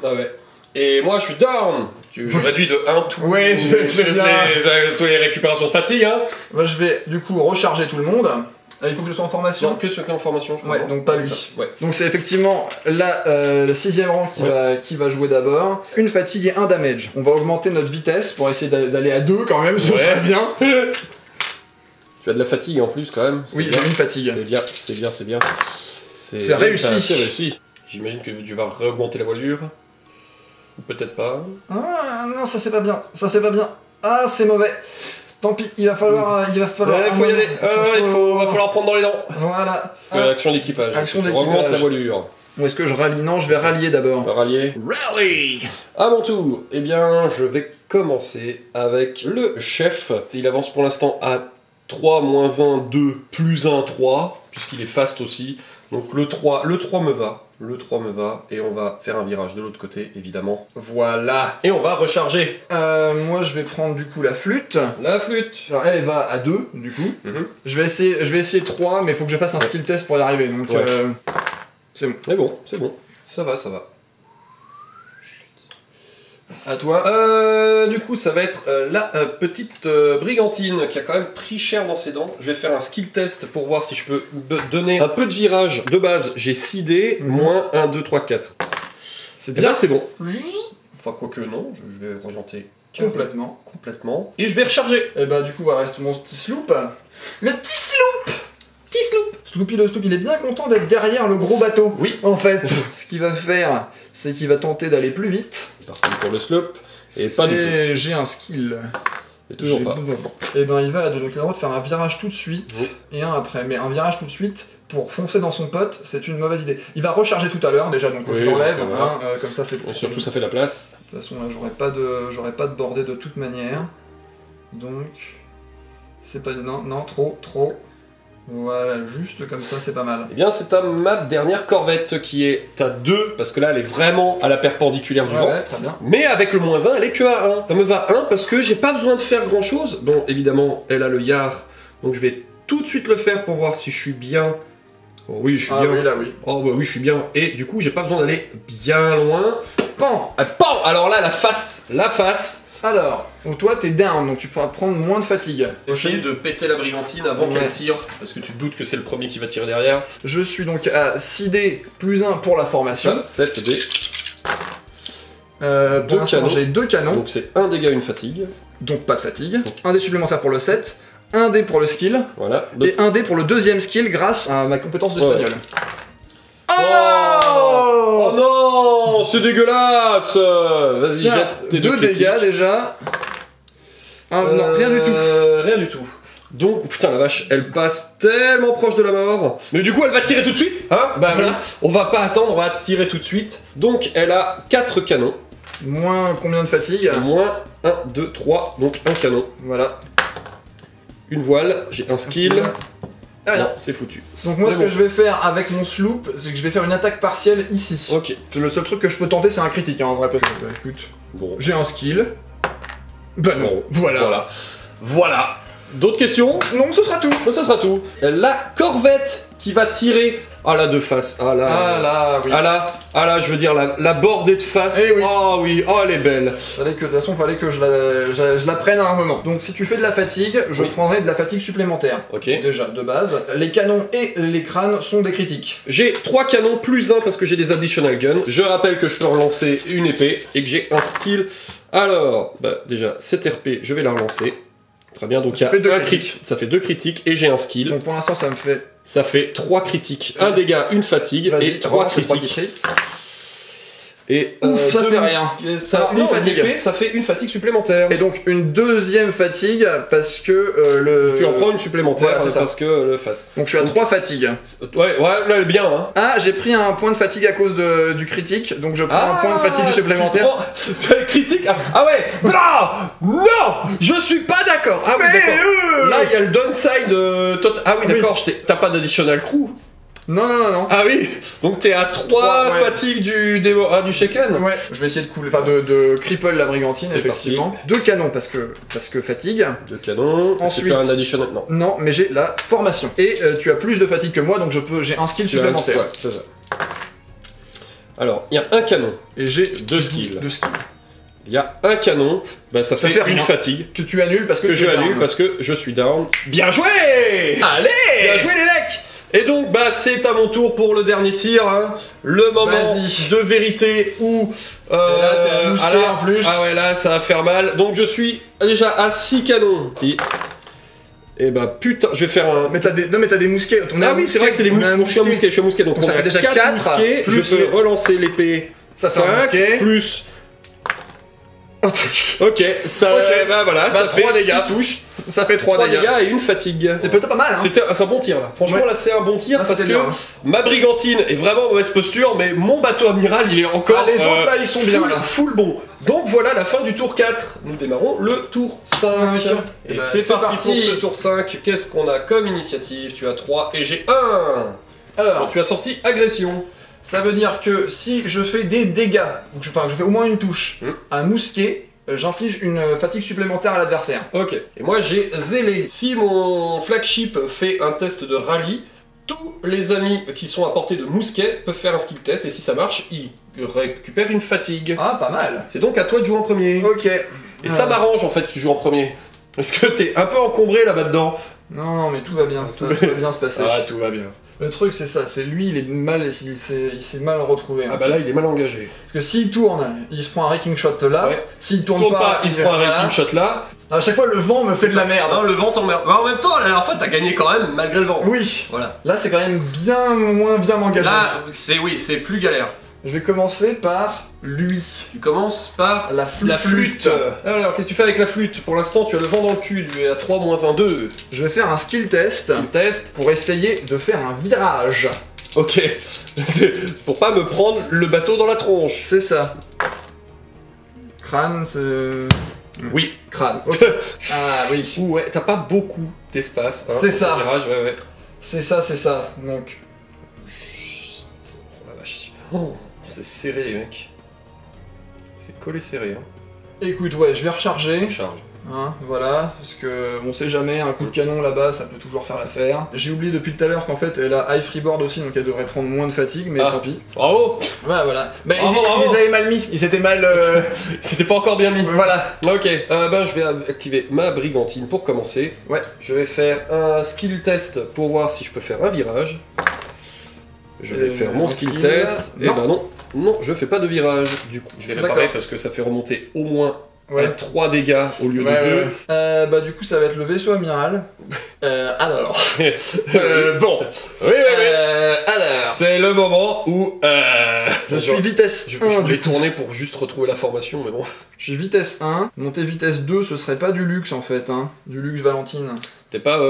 Ouais. Et moi je suis down. Je réduis de 1 tout. Ouais, je bien. Toutes les récupérations de fatigue. Hein. Moi je vais du coup recharger tout le monde. Il faut que je sois en formation. Non, que ceux qui sont en formation, je crois. Ouais, donc pas lui. Ouais. Donc c'est effectivement là, le 6ème rang qui va jouer d'abord. Une fatigue et un damage. On va augmenter notre vitesse pour essayer d'aller à 2 quand même, ce serait bien. Tu as de la fatigue en plus quand même. Oui, j'ai une fatigue. C'est bien. C'est réussi. C'est réussi. J'imagine que tu vas réaugmenter la voilure. Ou peut-être pas. Ah non, ça c'est pas bien. Ah, c'est mauvais. Tant pis, il va falloir. Ouais, il faut y aller. Va falloir prendre dans les dents. Voilà. Action d'équipage. Action d'équipage. Augmente la voilure. Ou est-ce que je rallie? Non, je vais rallier d'abord. Rallier. Rally. À mon tour. Eh bien, je vais commencer avec le chef. Il avance pour l'instant à 3, moins 1, 2, plus 1, 3. Puisqu'il est fast aussi. Donc le 3 me va. Et on va faire un virage de l'autre côté, évidemment. Voilà. Et on va recharger. Moi, je vais prendre du coup la flûte. La flûte. Alors, elle va à 2, du coup. Je vais essayer 3, mais il faut que je fasse un skill test pour y arriver. Donc, c'est bon. C'est bon. Ça va. À toi. Du coup, ça va être la petite brigantine qui a quand même pris cher dans ses dents. Je vais faire un skill test pour voir si je peux donner un peu de virage. De base, j'ai 6 dés, moins 1, 2, 3, 4. C'est bien, c'est bon. Enfin, quoique non, je vais orienter complètement. Et je vais recharger. Et bah, du coup, va reste mon petit sloop. Le petit sloop. Sloopy le sloop, il est bien content d'être derrière le gros bateau. Oui. En fait, ce qu'il va faire, c'est qu'il va tenter d'aller plus vite. C'est parti pour le sloop. Et pas du tout. J'ai un skill. Et toujours pas. Et ben il va à 2, donc il a le droit de faire un virage tout de suite et un après. Mais un virage tout de suite pour foncer dans son pote, c'est une mauvaise idée. Il va recharger tout à l'heure déjà, donc je l'enlève. Comme ça, c'est. Et surtout, ça fait la place. De toute façon, là, j'aurais pas de bordée de toute manière. Donc, c'est pas non trop. Voilà, juste comme ça, c'est pas mal. Eh bien, c'est à ma dernière corvette qui est à 2, parce que là, elle est vraiment à la perpendiculaire du vent. Ouais, très bien. Mais avec le moins 1, elle est que à 1. Ça me va 1 parce que j'ai pas besoin de faire grand chose. Bon, évidemment, elle a le yard, donc je vais tout de suite le faire pour voir si je suis bien. Oh oui, je suis bien. Oui, là, oui. Oh bah oui, je suis bien. Et du coup, j'ai pas besoin d'aller bien loin. Pan. Alors là, la face. Alors, donc toi t'es down, donc tu pourras prendre moins de fatigue. Essayer de péter la brigantine avant qu'elle tire, parce que tu te doutes que c'est le premier qui va tirer derrière. Je suis donc à 6D plus 1 pour la formation. 7D. Pour l'instant j'ai 2 canons. Donc c'est 1 dégât, une fatigue. Donc pas de fatigue. 1 dé supplémentaire pour le 7. 1 dé pour le skill. Voilà. Et 1 dé pour le deuxième skill grâce à ma compétence de spagnol. Oh non, c'est dégueulasse. Vas-y, jette tes 2 dégâts déjà. Non, rien du tout. Rien du tout. Donc, putain la vache, elle passe tellement proche de la mort. Mais du coup, elle va tirer tout de suite, hein. Bah voilà. On va pas attendre, on va tirer tout de suite. Donc, elle a 4 canons. Moins combien de fatigue? Moins 1, 2, 3, donc un canon. Voilà. Une voile, j'ai un skill. Rien. C'est foutu. Donc moi, ce que je vais faire avec mon sloop, c'est que je vais faire une attaque partielle ici. Ok. Le seul truc que je peux tenter, c'est un critique, hein, en vrai. Parce que, écoute, bon. J'ai un skill. Bah non. Voilà. D'autres questions? Non, ce sera tout. Ça sera tout. La corvette qui va tirer. Ah là, de face. Ah là, oui. Ah là, je veux dire, la bordée de face. Eh oui. Oh oui, oh elle est belle. De toute façon, fallait que je la prenne à un moment. Donc si tu fais de la fatigue, je prendrai de la fatigue supplémentaire. Ok. Déjà, de base. Les canons et les crânes sont des critiques. J'ai 3 canons plus 1 parce que j'ai des additional guns. Je rappelle que je peux relancer une épée et que j'ai un skill. Alors, bah déjà, cette RP, je vais la relancer. Très bien, donc il y a un critique. Ça fait 2 critiques et j'ai un skill. Donc pour l'instant, ça me fait... Ça fait 3 critiques, 1 dégât, une fatigue et 3 critiques. Et ouf, ça fait rien. Ça fait une fatigue supplémentaire. Et donc une deuxième fatigue parce que Tu en prends une supplémentaire parce que le face. Donc je suis à 3 fatigues. Ouais, là elle est bien. Hein. Ah, j'ai pris un point de fatigue à cause du critique, donc je prends un point de fatigue supplémentaire. Tu as critique. Ah ouais. Non, je suis pas d'accord. Ah oui, d'accord. Là il y a le downside. Ah oui, d'accord. T'as pas d'additional crew. Non, non, non, non. Ah oui. Donc t'es à 3 Ouais. fatigues du shaken. Ouais, je vais essayer de couler, enfin de cripple la brigantine, C'est effectivement. 2 canons parce que fatigue. 2 canons. Ensuite- Tu fais un additionnel. Non. Non, mais j'ai la formation. Et tu as plus de fatigue que moi, donc j'ai un skill supplémentaire. Ouais, c'est ça. Alors, il y a un canon. Et j'ai 2 skills. 2 skills. Il y a un canon. Bah ça fait fait une rien. fatigue. Que tu annules parce que Que tu je es down. annule parce que je suis down. Bien joué. Allez. Bien joué les mecs. Et donc bah c'est à mon tour pour le dernier tir, hein. Le moment Vas-y. de vérité où... Et là, t'es mousqué là- en plus. Ah ouais là ça va faire mal. Donc je suis déjà à 6 canons. Si. Et bah putain, je vais faire un... Mais t'as des mousquets. Ah oui c'est vrai que c'est des mousquets. Je suis un mousquet. Donc ça on fait a déjà 4 4, mousquets. plus Je peux les- relancer l'épée. Ça fait un 5 mousquet. plus... Ok. Ok, ça... Ok. Bah voilà, Bah, ça fait 3 6 dégâts. touches. Ça fait 3 3 dégâts. dégâts et une fatigue. C'est peut-être pas mal, hein. C'est un bon tir là. Franchement Ouais. là c'est un bon tir Là, parce que c'était bien, hein. ma brigantine est vraiment en mauvaise posture mais mon bateau amiral il est encore Ah, les autres, là, ils sont bien, là. full bon. Donc voilà la fin du tour 4. Nous démarrons le tour 5. Cinq. Et Bah, c'est c'est parti parti. pour ce tour 5. Qu'est-ce qu'on a comme initiative? Tu as 3 et j'ai 1. Alors, Tu as sorti agression. ça veut dire que si je fais des dégâts, enfin je fais au moins une touche, un mousquet, j'inflige une fatigue supplémentaire à l'adversaire. Ok. Et moi j'ai zélé. Si mon flagship fait un test de rallye, tous les amis qui sont à portée de mousquet peuvent faire un skill test et si ça marche, ils récupèrent une fatigue. Ah, pas mal. C'est donc à toi de jouer en premier. Ok. Et ça m'arrange en fait que tu joues en premier. Parce que t'es un peu encombré là-bas dedans. Non, non, mais tout va bien, ça va bien se passer. tout va bien. Le truc c'est ça, c'est lui, il est mal, il s'est mal retrouvé. Ah bah là il est mal engagé. Parce que s'il tourne, il se prend un wrecking shot là. Ouais. S'il tourne pas, il se prend un voilà. wrecking shot là. À chaque fois, le vent me fait de la merde. Non, le vent t'emmerde. Bah, en même temps, la dernière fois t'as gagné quand même malgré le vent. Oui. Voilà. Là, c'est quand même bien moins bien engagé. Là, c'est plus galère. Je vais commencer par lui. Tu commences par La flûte. Alors, qu'est-ce que tu fais avec la flûte? Pour l'instant, tu as le vent dans le cul, tu es à 3 moins 1, 2. Je vais faire un skill test Il teste. pour essayer de faire un virage. Ok. Pour pas me prendre le bateau dans la tronche. C'est ça. Crâne, c'est... Oui. Crâne. Ok. Ah oui. Ouais, t'as pas beaucoup d'espace. Hein, C'est pour ça. le virage, ouais. C'est ça, c'est ça. Donc, Oh la vache. Oh, c'est serré les mecs. C'est collé serré. Hein. écoute, ouais, je vais recharger. Charge. Hein, voilà, parce que on sait jamais, un coup de canon là-bas, ça peut toujours faire l'affaire. J'ai oublié depuis tout à l'heure qu'en fait, elle a high freeboard aussi, donc elle devrait prendre moins de fatigue, mais Ah. tant pis. Bravo. Voilà, voilà. Bah, Bravo, ils bravo. les avaient mal mis, ils étaient mal... C'était pas encore bien mis. voilà. Ok, ben je vais activer ma brigantine pour commencer. Ouais. Je vais faire un skill test pour voir si je peux faire un virage. Je vais faire mon un skill skill, test. Et non. ben non, je fais pas de virage. Du coup, je vais réparer D'accord. parce que ça fait remonter au moins Ouais. 3 dégâts au lieu Ouais, de 2. ouais, ouais. Bah du coup ça va être le vaisseau amiral. Alors. Bon. Oui. Alors. C'est le moment où Je suis vitesse Je 1. voulais tourner pour juste retrouver la formation, mais bon. Je suis vitesse 1. Monter vitesse 2, ce serait pas du luxe en fait, hein. Du luxe Valentine. T'es pas.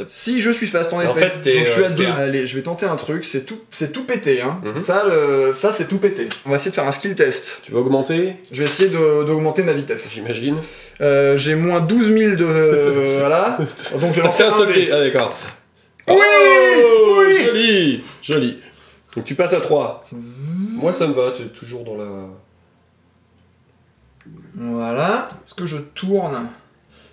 Si je suis fast en effet. En fait, t'es, donc je suis à 2. t'es- Allez, je vais tenter un truc, c'est tout pété, hein. Mhm. Ça c'est tout pété. On va essayer de faire un skill test. Tu veux augmenter? Je vais essayer d'augmenter ma vitesse. J'imagine. J'ai moins 12 000 de... voilà. Donc je T'as lance fait un seul dé. dé. Ah d'accord. Oui, Oh, oui. Joli. Joli. Donc tu passes à 3. Moi ça me va, t'es toujours dans la... Voilà. Est-ce que je tourne?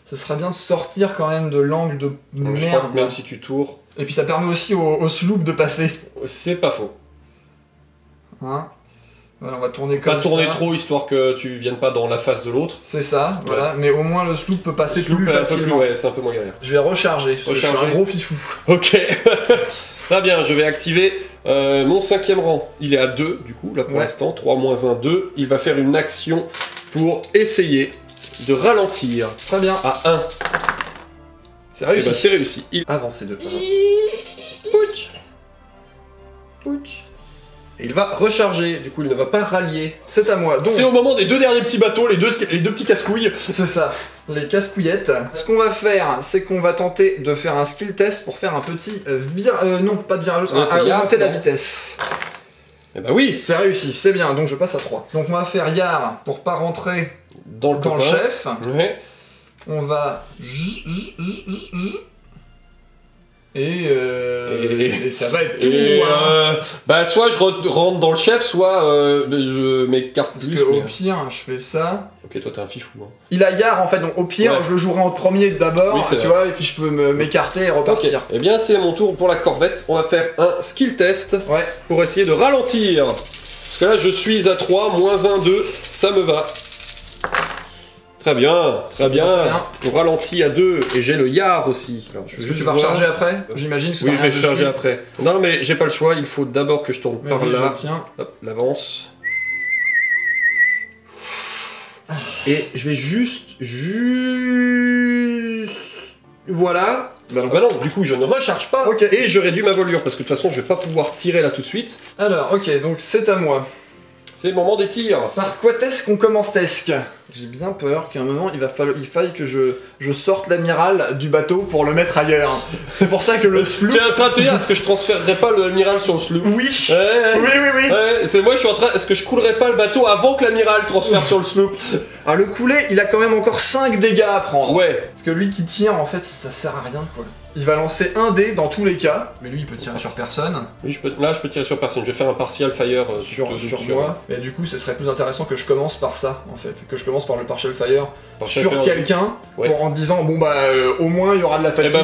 Ce serait bien de sortir quand même de l'angle de Je crois merde. que même si tu tournes, Et puis ça permet aussi au sloop de passer. c'est pas faux. Hein, voilà, on va tourner comme Pas tourner ça. trop histoire que tu viennes pas dans la face de l'autre. C'est ça, voilà. Mais au moins le sloop peut passer Sloop, plus un peu facilement. ouais, c'est un peu moins galère. Je vais recharger, parce que je suis Recharger. un gros fifou. Ok. Très bien, je vais activer mon 5e rang. Il est à 2 du coup, là pour Ouais. l'instant. 3 moins 1, 2. Il va faire une action pour essayer de ralentir Très bien, à 1. c'est Et réussi. bah c'est réussi. Il avance de 1. Pouch. Pouch. Et il va recharger, du coup il ne va pas rallier. C'est à moi. Donc, C'est au moment des 2 derniers petits bateaux, les deux petits casse-couilles. c'est ça, les casse-couillettes. Ce qu'on va faire, c'est qu'on va tenter de faire un skill test pour faire un petit non, pas de virage, augmenter la vitesse. Et bah oui, C'est réussi, c'est bien, donc je passe à 3. Donc on va faire Yar pour pas rentrer dans le dans le copain. chef. Ouais. On va... Et ça va être tout. Bah soit je rentre dans le chef, soit je m'écarte plus. Parce que au pire, je fais ça. Ok, toi t'es un fifou. Hein. Il a Yar en fait, donc au pire, je le jouerai en premier d'abord, oui, tu vois, et puis je peux m'écarter et repartir. Eh bien, c'est mon tour pour la corvette. On va faire un skill test pour essayer de ralentir. Parce que là, je suis à 3, -1, 2, ça me va. Très bien, très bien. On ralentit à 2 et j'ai le Yar aussi. Est-ce que tu vas recharger après? J'imagine que oui, je vais charger après. Non, mais j'ai pas le choix, il faut d'abord que je tourne par là. Tiens. Hop, l'avance. Et je vais juste... Voilà. Bah non, du coup je ne recharge pas et je réduis ma voilure parce que de toute façon je vais pas pouvoir tirer là tout de suite. Alors, ok, donc c'est à moi. C'est le moment des tirs. Par quoi est-ce qu'on commence-t-ce? J'ai bien peur qu'à un moment il faille que je sorte l'amiral du bateau pour le mettre ailleurs. C'est pour ça que le sloop... Tu es en train de te dire, est-ce que je transférerai pas l'amiral sur le sloop? Oui. Oui. C'est moi, je suis en train... Est-ce que je coulerai pas le bateau avant que l'amiral transfère sur le sloop? Alors le couler, il a quand même encore 5 dégâts à prendre. Ouais. Parce que lui qui tire, en fait, ça sert à rien, quoi. Il va lancer un dé dans tous les cas, mais lui il peut tirer sur personne. Oui, là je peux tirer sur personne, je vais faire un partial fire sur moi. Et du coup, ce serait plus intéressant que je commence par ça, en fait. Que je commence par le partial fire sur quelqu'un, en disant, bon bah, au moins il y aura de la fatigue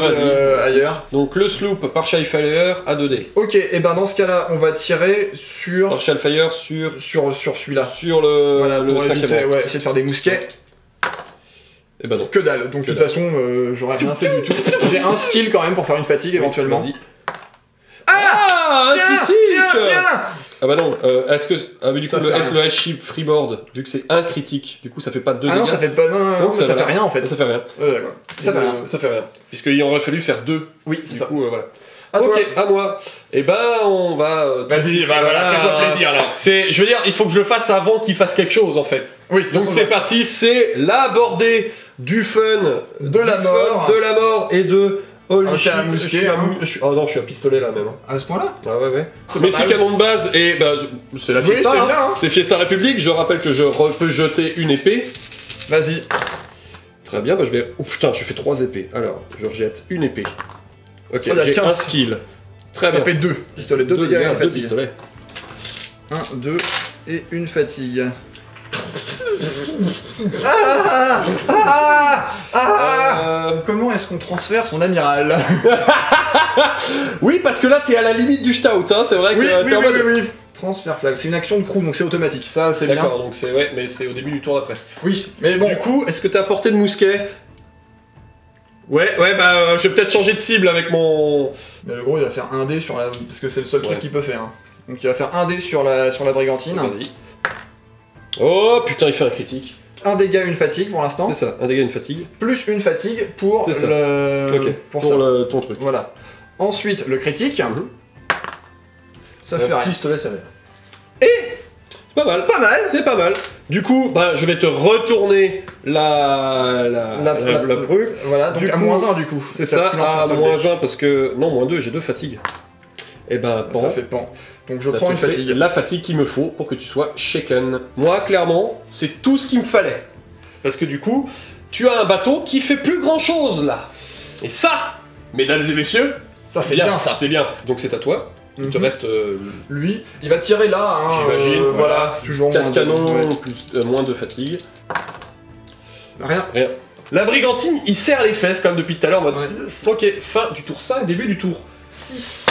ailleurs. Donc le sloop, partial fire à 2D. Ok, et ben dans ce cas-là, on va tirer sur... Partial fire sur celui-là. Sur le... Voilà, pour éviter, essayer de faire des mousquets. Et bah non. Que dalle, donc de toute façon, j'aurais rien fait du tout. J'ai un skill quand même pour faire une fatigue éventuellement. Vas-y. Ah, tiens. Ah bah non, est-ce que... Ah mais du coup, le S-ship freeboard, vu que c'est un critique, du coup ça fait pas 2 dégâts. Ah non, ça fait pas... Non, mais ça fait rien en fait. Ça fait rien. D'accord. Ça fait rien. Puisqu'il aurait fallu faire 2. Oui, c'est ça. Du coup, voilà. Ok, à moi. Et ben, on va... Vas-y, voilà, fais-toi plaisir là. Je veux dire, il faut que je le fasse avant qu'il fasse quelque chose en fait. Oui, donc c'est parti, c'est la bordée du fun, de la mort et de... Holy shit, oh non, je suis à pistolet là même. À ce point-là? Ah ouais. Mais c'est canon de base et bah c'est la Fiesta. C'est Fiesta République, je rappelle que je peux jeter une épée. Vas-y. Très bien, bah je vais... Oh putain, je fais 3 épées. Alors, je rejette une épée. Ok, j'ai un skill. Très bien. Ça fait 2 pistolets, 2 dégâts et une fatigue. Pistolets. 1, 2 et une fatigue. Comment est-ce qu'on transfère son amiral? Oui, parce que là t'es à la limite du stout, hein, c'est vrai que t'es en mode... Oui. Transfert flag, c'est une action de crew donc c'est automatique, ça c'est bien. D'accord, donc c'est mais c'est au début du tour d'après. Oui, mais bon. Du coup, est-ce que t'as apporté de mousquet? Ouais, bah je vais peut-être changer de cible avec mon... Mais le gros il va faire un dé sur la... parce que c'est le seul truc qu'il peut faire. Hein. Donc il va faire un dé sur la brigantine. Oh putain, il fait un critique. Un dégât, une fatigue pour l'instant. C'est ça, un dégât, une fatigue. Plus une fatigue pour ton truc. Voilà. Ensuite, le critique. Ça fait rien. Pistolet, ça va. Et pas mal. C'est pas mal. Du coup, bah, je vais te retourner la pruque. Voilà, donc à -1 du coup. C'est ça, à -1 parce que... Non, -2, j'ai 2 fatigues. Et ben, ça fait pan. Donc je prends une fatigue. La fatigue qu'il me faut pour que tu sois shaken. Moi, clairement, c'est tout ce qu'il me fallait. Parce que du coup, tu as un bateau qui fait plus grand chose là. Et ça, mesdames et messieurs, ça c'est bien ça. C'est bien. Donc c'est à toi. Il te reste... Lui, il va tirer là, hein, j'imagine. Voilà, toujours 4 canons, plus moins de fatigue. Rien. La brigantine, il serre les fesses comme depuis tout à l'heure en mode... Ok, fin du tour 5, début du tour 6.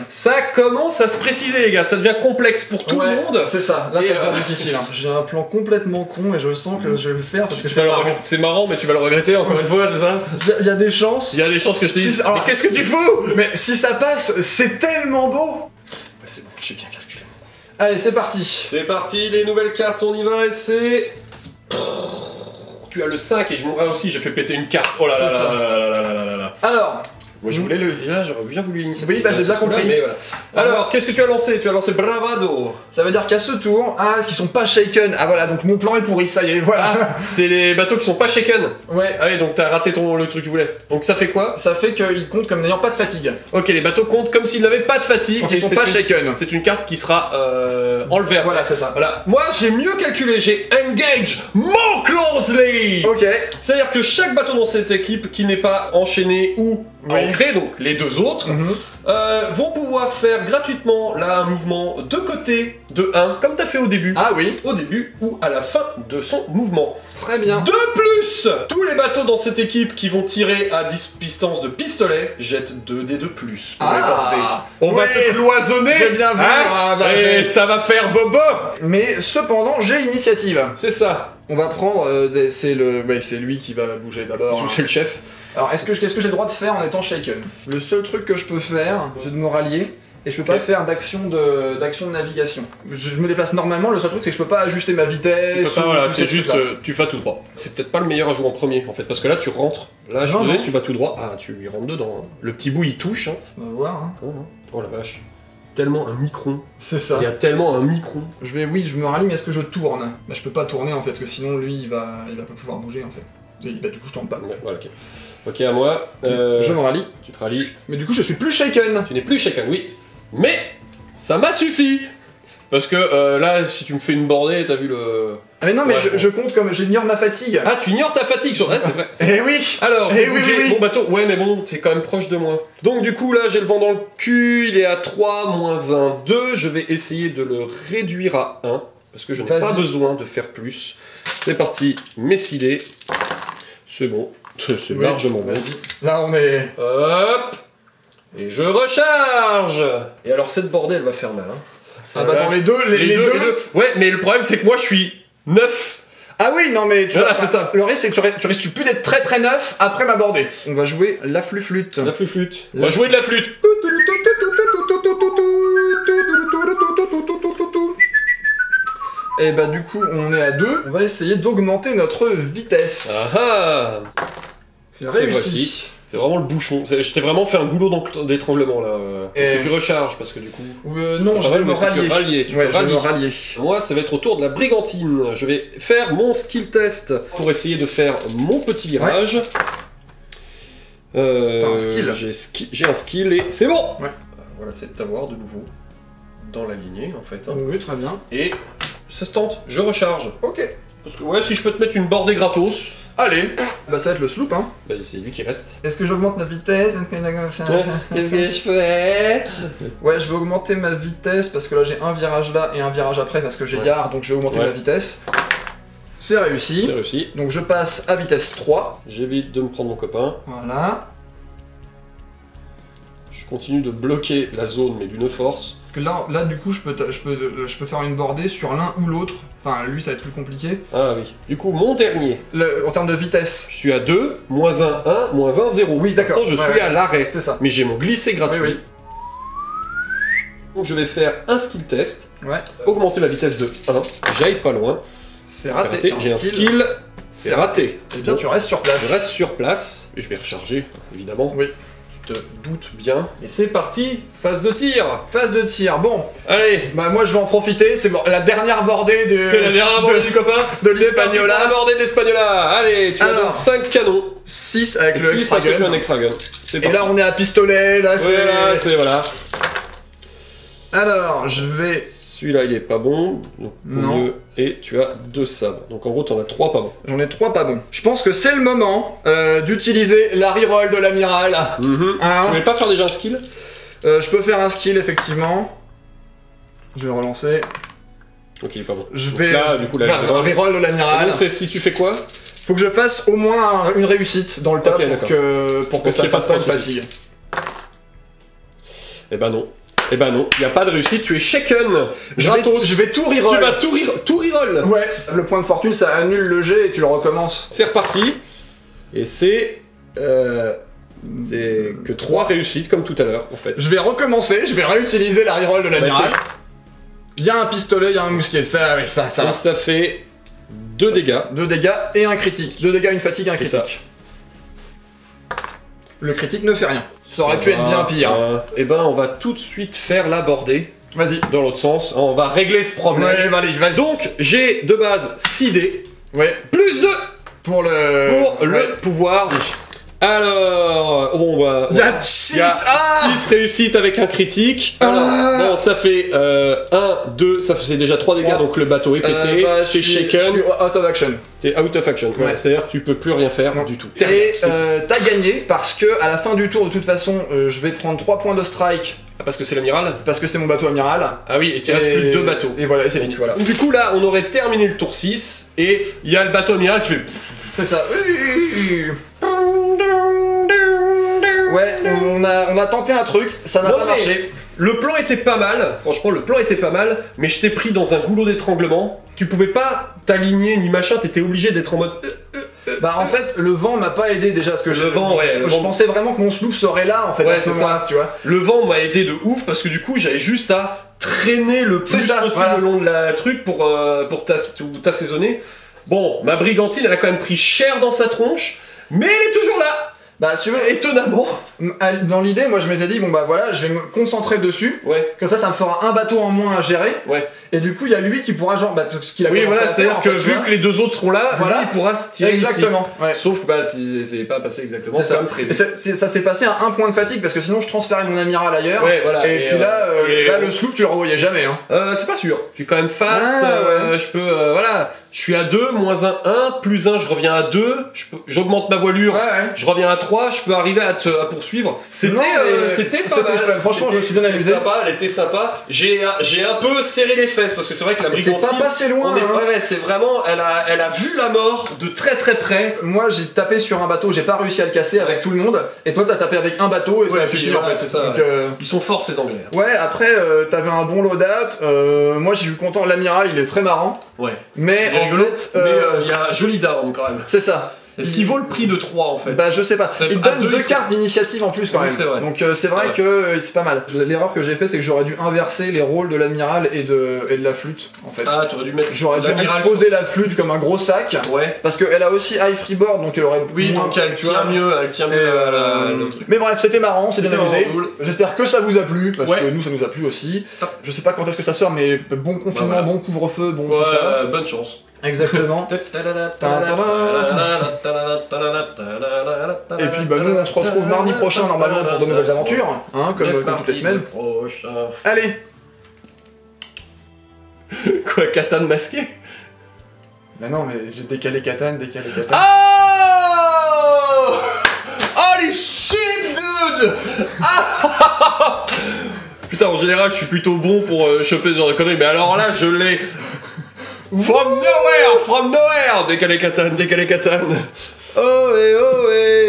Ça commence à se préciser les gars, ça devient complexe pour tout le monde. C'est ça, là ça devient difficile. Hein. J'ai un plan complètement con et je sens que je vais le faire parce que c'est marrant mais tu vas le regretter encore une fois, c'est ça? Il y a des chances. Il y a des chances que je te dise, mais qu'est-ce que tu fous? Mais si ça passe, c'est tellement beau. Bah c'est bon, j'ai bien calculé. Allez, c'est parti. C'est parti, les nouvelles cartes, on y va et c'est... Tu as le 5 et je m'en... Ah aussi, j'ai fait péter une carte. Oh là là là. Alors... Moi je voulais le... j'aurais bien voulu l'initiative. Oui, bah j'ai bien compris. Mais voilà. Alors, qu'est-ce que tu as lancé? Tu as lancé Bravado. Ça veut dire qu'à ce tour, qui sont pas shaken. Ah voilà, donc mon plan est pourri, ça y est, voilà. C'est les bateaux qui sont pas shaken. Ouais. Ah oui, donc t'as raté le truc que tu voulais. Donc ça fait quoi? Ça fait qu'ils comptent comme n'ayant pas de fatigue. Ok, les bateaux comptent comme s'ils n'avaient pas de fatigue. Quand ils sont pas shaken. C'est une carte qui sera enlevée. Voilà, c'est ça. Voilà. Moi j'ai mieux calculé, j'ai engage more closely. Ok. C'est-à-dire que chaque bateau dans cette équipe qui n'est pas enchaîné ou en créé, donc les deux autres, vont pouvoir faire gratuitement là un mouvement de côté de 1, comme tu as fait au début. Ah oui. Au début ou à la fin de son mouvement. Très bien. De plus, tous les bateaux dans cette équipe qui vont tirer à distance de pistolet jettent 2 dés de plus pour les porter. On va te cloisonner. J'ai bien vu. Et ça va faire bobo. Mais cependant, j'ai l'initiative. C'est ça. On va prendre, c'est lui qui va bouger d'abord. C'est le chef. Alors, qu'est-ce que j'ai le droit de faire en étant shaken? Le seul truc que je peux faire, c'est de me rallier. Et je peux pas faire d'action de navigation. Je me déplace normalement, le seul truc c'est que je peux pas ajuster ma vitesse. Voilà, c'est juste, tu vas tout droit. C'est peut-être pas le meilleur à jouer en premier en fait, parce que là tu rentres. Là je te laisse, tu vas tout droit. Ah, tu lui rentres dedans. Le petit bout il touche. Hein. On va voir. Hein. Oh la vache. Tellement un micron. C'est ça. Il y a tellement un micron. Je me rallie, mais est-ce que je tourne? Bah je peux pas tourner en fait, parce que sinon lui il va pas pouvoir bouger en fait. Et, bah du coup je tourne pas. Ouais, voilà, ok. Ok, à moi. Je me rallie. Tu te rallies. Mais du coup je suis plus shaken. Tu n'es plus shaken, oui. Mais ça m'a suffi. Parce que là, si tu me fais une bordée, t'as vu le... Ah mais non, mais je compte comme j'ignore ma fatigue. Ah, tu ignores ta fatigue sur... Ah, c'est vrai. Eh oui. Alors, oui. Mon bateau, ouais, mais bon, c'est quand même proche de moi. Donc du coup, là, j'ai le vent dans le cul, il est à 3, moins 1, 2. Je vais essayer de le réduire à 1, parce que je n'ai pas besoin de faire plus. C'est parti, mes 6 dés. C'est bon, c'est largement bon. Là, on est... Hop. Et je recharge. Et alors, cette bordée, elle va faire mal, hein. Ah bah dans les deux. Ouais, mais le problème, c'est que moi, je suis 9. Ah oui, non mais tu vois, c'est ça. Le risque c'est que tu risques plus d'être très neuf après ma bordée. On va jouer la flûte. La flûte. On va jouer de la flûte. Et bah du coup on est à 2. On va essayer d'augmenter notre vitesse. Ah ah. C'est réussi. C'est vraiment le bouchon. Je t'ai vraiment fait un goulot d'étranglement là. Est-ce que tu recharges? Parce que du coup... non, je vais me rallier. Je vais me rallier. Moi, ça va être au tour de la brigantine. Je vais faire mon skill test pour essayer de faire mon petit virage. T'as un skill. J'ai un skill et c'est bon. Ouais. Voilà, c'est de t'avoir de nouveau dans la lignée en fait. Oui, très bien. Et ça se tente. Je recharge. Ok. Parce que ouais, si je peux te mettre une bordée gratos... Allez, bah ça va être le sloop hein. Bah c'est lui qui reste. Est-ce que j'augmente ma vitesse? Qu'est-ce que je fais? Ouais, je vais augmenter ma vitesse parce que là j'ai un virage là et un virage après parce que j'ai yard, donc je vais augmenter ma vitesse. C'est réussi. C'est réussi. Donc je passe à vitesse 3. J'évite de me prendre mon copain. Voilà. Je continue de bloquer la zone mais d'une force. Parce que là du coup je peux faire une bordée sur l'un ou l'autre. Enfin lui ça va être plus compliqué. Ah oui. Du coup mon dernier. En termes de vitesse. Je suis à 2, moins 1, 1, moins 1, 0. Oui d'accord. Je suis à l'arrêt. C'est ça. Mais j'ai mon glissé gratuit. Oui. Donc je vais faire un skill test. Ouais. Augmenter la vitesse de 1. J'aille pas loin. C'est raté. J'ai un skill. C'est raté. Eh bien tu restes sur place. Je reste sur place. Et je vais recharger évidemment. Oui. Te doute bien. Et c'est parti, phase de tir. Phase de tir, bon. Allez. Bah moi je vais en profiter, c'est la dernière bordée de... C'est la dernière bordée du copain. De l'Espagnola. La bordée de l'Espagnola. Allez, tu as donc 5 canons. 6 avec le extra gun. Un extra gun. Et là on est à pistolet, là c'est... Voilà. Alors, je vais... Celui-là il est pas bon, donc mieux. Et tu as 2 sabres. Donc en gros t'en as 3 pas bons. J'en ai 3 pas bons. Je pense que c'est le moment d'utiliser la reroll de l'amiral. Tu voulais pas faire déjà un skill? Je peux faire un skill effectivement. Je vais relancer. Ok il est pas bon. Je vais faire un reroll de l'amiral. Donc si tu fais quoi? Faut que je fasse au moins une réussite dans le tas pour que ça fasse pas de fatigue. Eh ben non. Eh ben non, il n'y a pas de réussite, tu es shaken. Je vais tout reroll. Tu vas tout reroll. Ouais, le point de fortune ça annule le jet et tu le recommences. C'est reparti. Et c'est que 3 réussites comme tout à l'heure en fait. Je vais recommencer, je vais réutiliser la reroll de l'amiral. Il y a un pistolet, il y a un mousquet, ça va. Ça fait 2 dégâts. 2 dégâts et un critique. 2 dégâts, une fatigue, un critique. Le critique ne fait rien. Ça aurait pu être bien pire. Et ben on va tout de suite faire la bordée. Vas-y. Dans l'autre sens, on va régler ce problème. Ouais, vas-y. Donc j'ai de base 6 dés. Ouais. Plus 2 pour le pouvoir Alors, bon bah... Il y a 6 6 réussites avec un critique. Alors, bon, ça fait 1, 2, ça fait déjà 3 dégâts, donc le bateau est pété, c'est shaken. Je suis out of action. C'est out of action, ouais. C'est-à-dire que tu peux plus rien faire du tout. Et t'as gagné parce que à la fin du tour, de toute façon, je vais prendre 3 points de strike. Ah, parce que c'est l'amiral? Parce que c'est mon bateau amiral. Ah oui, et il reste plus que 2 bateaux. Et voilà, c'est fini. Voilà. Du coup, là, on aurait terminé le tour 6, et il y a le bateau amiral qui fait... C'est ça. Ouais, on a tenté un truc, ça n'a pas marché. Le plan était pas mal, franchement le plan était pas mal, mais je t'ai pris dans un goulot d'étranglement. Tu pouvais pas t'aligner ni machin, t'étais obligé d'être en mode... Bah en fait, le vent m'a pas aidé déjà, parce que le vent, je pensais vraiment que mon sloop serait là en fait, ouais, à ce moment-là, tu vois. Le vent m'a aidé de ouf, parce que du coup j'avais juste à traîner le plus possible le long de la truc pour t'assaisonner. Bon, ma brigantine elle a quand même pris cher dans sa tronche, mais elle est toujours là. Bah, si tu veux, étonnamment. Dans l'idée, moi je m'étais dit, bon bah voilà, je vais me concentrer dessus. Ouais. Comme ça me fera un bateau en moins à gérer. Ouais. Et du coup, il y a lui qui pourra, genre, bah, ce qu'il a oui, commencé voilà, à faire. C'est-à-dire que vu que les 2 autres seront là, voilà, lui il pourra se tirer. Exactement. Ici. Ouais. Sauf que bah, c'est pas passé exactement comme prévu. Et ça s'est passé à 1 point de fatigue parce que sinon je transférais mon amiral ailleurs. Ouais, voilà. Et puis là, le sloop, tu le revoyais jamais. Hein. C'est pas sûr. Je suis quand même fast. Je peux. Voilà. Je suis à 2, moins 1, 1, plus 1, je reviens à 2. J'augmente ma voilure. Je reviens à 3. Je peux arriver à poursuivre. C'était pas mal. Franchement, je me suis bien amusé. Elle était sympa. J'ai un peu serré les fesses parce que c'est vrai que la brigantine. C'est pas passé loin. Ouais, c'est vraiment. Elle a vu la mort de très très près. Moi, j'ai tapé sur un bateau, j'ai pas réussi à le casser avec tout le monde. Et toi, t'as tapé avec un bateau et ça a suffi en fait. C'est ça. Donc, ils sont forts ces Anglais. Ouais, après, t'avais un bon loadout. Moi, j'ai eu content. L'amiral, il est très marrant. Ouais. Mais en fait, il y a un joli down quand même. C'est ça. Est-ce qu'il vaut le prix de 3 en fait? Bah je sais pas, il donne 2 cartes d'initiative en plus quand même. C'est vrai. Donc c'est vrai que c'est pas mal. L'erreur que j'ai fait c'est que j'aurais dû inverser les rôles de l'amiral et de la flûte en fait. Ah t'aurais dû mettre... J'aurais dû exposer la flûte comme un gros sac. Ouais. Parce qu'elle a aussi high freeboard donc elle aurait... Oui moins, donc elle tient mieux, le truc. Mais bref c'était marrant, c'est bien amusé. Cool. J'espère que ça vous a plu parce que nous ça nous a plu aussi. Je sais pas quand est-ce que ça sort mais bon confinement, bon couvre-feu, bon tout ça. Bonne chance. Exactement. Et puis bah nous on se retrouve mardi prochain normalement pour de nouvelles aventures, hein, comme toutes les semaines. Allez. Quoi, Katane masqué? Bah non mais j'ai décalé Katane. Oh holy shit dude. Putain en général je suis plutôt bon pour choper ce genre de conneries mais alors là je l'ai... From nowhere! Décalé Katane! Oh et oh et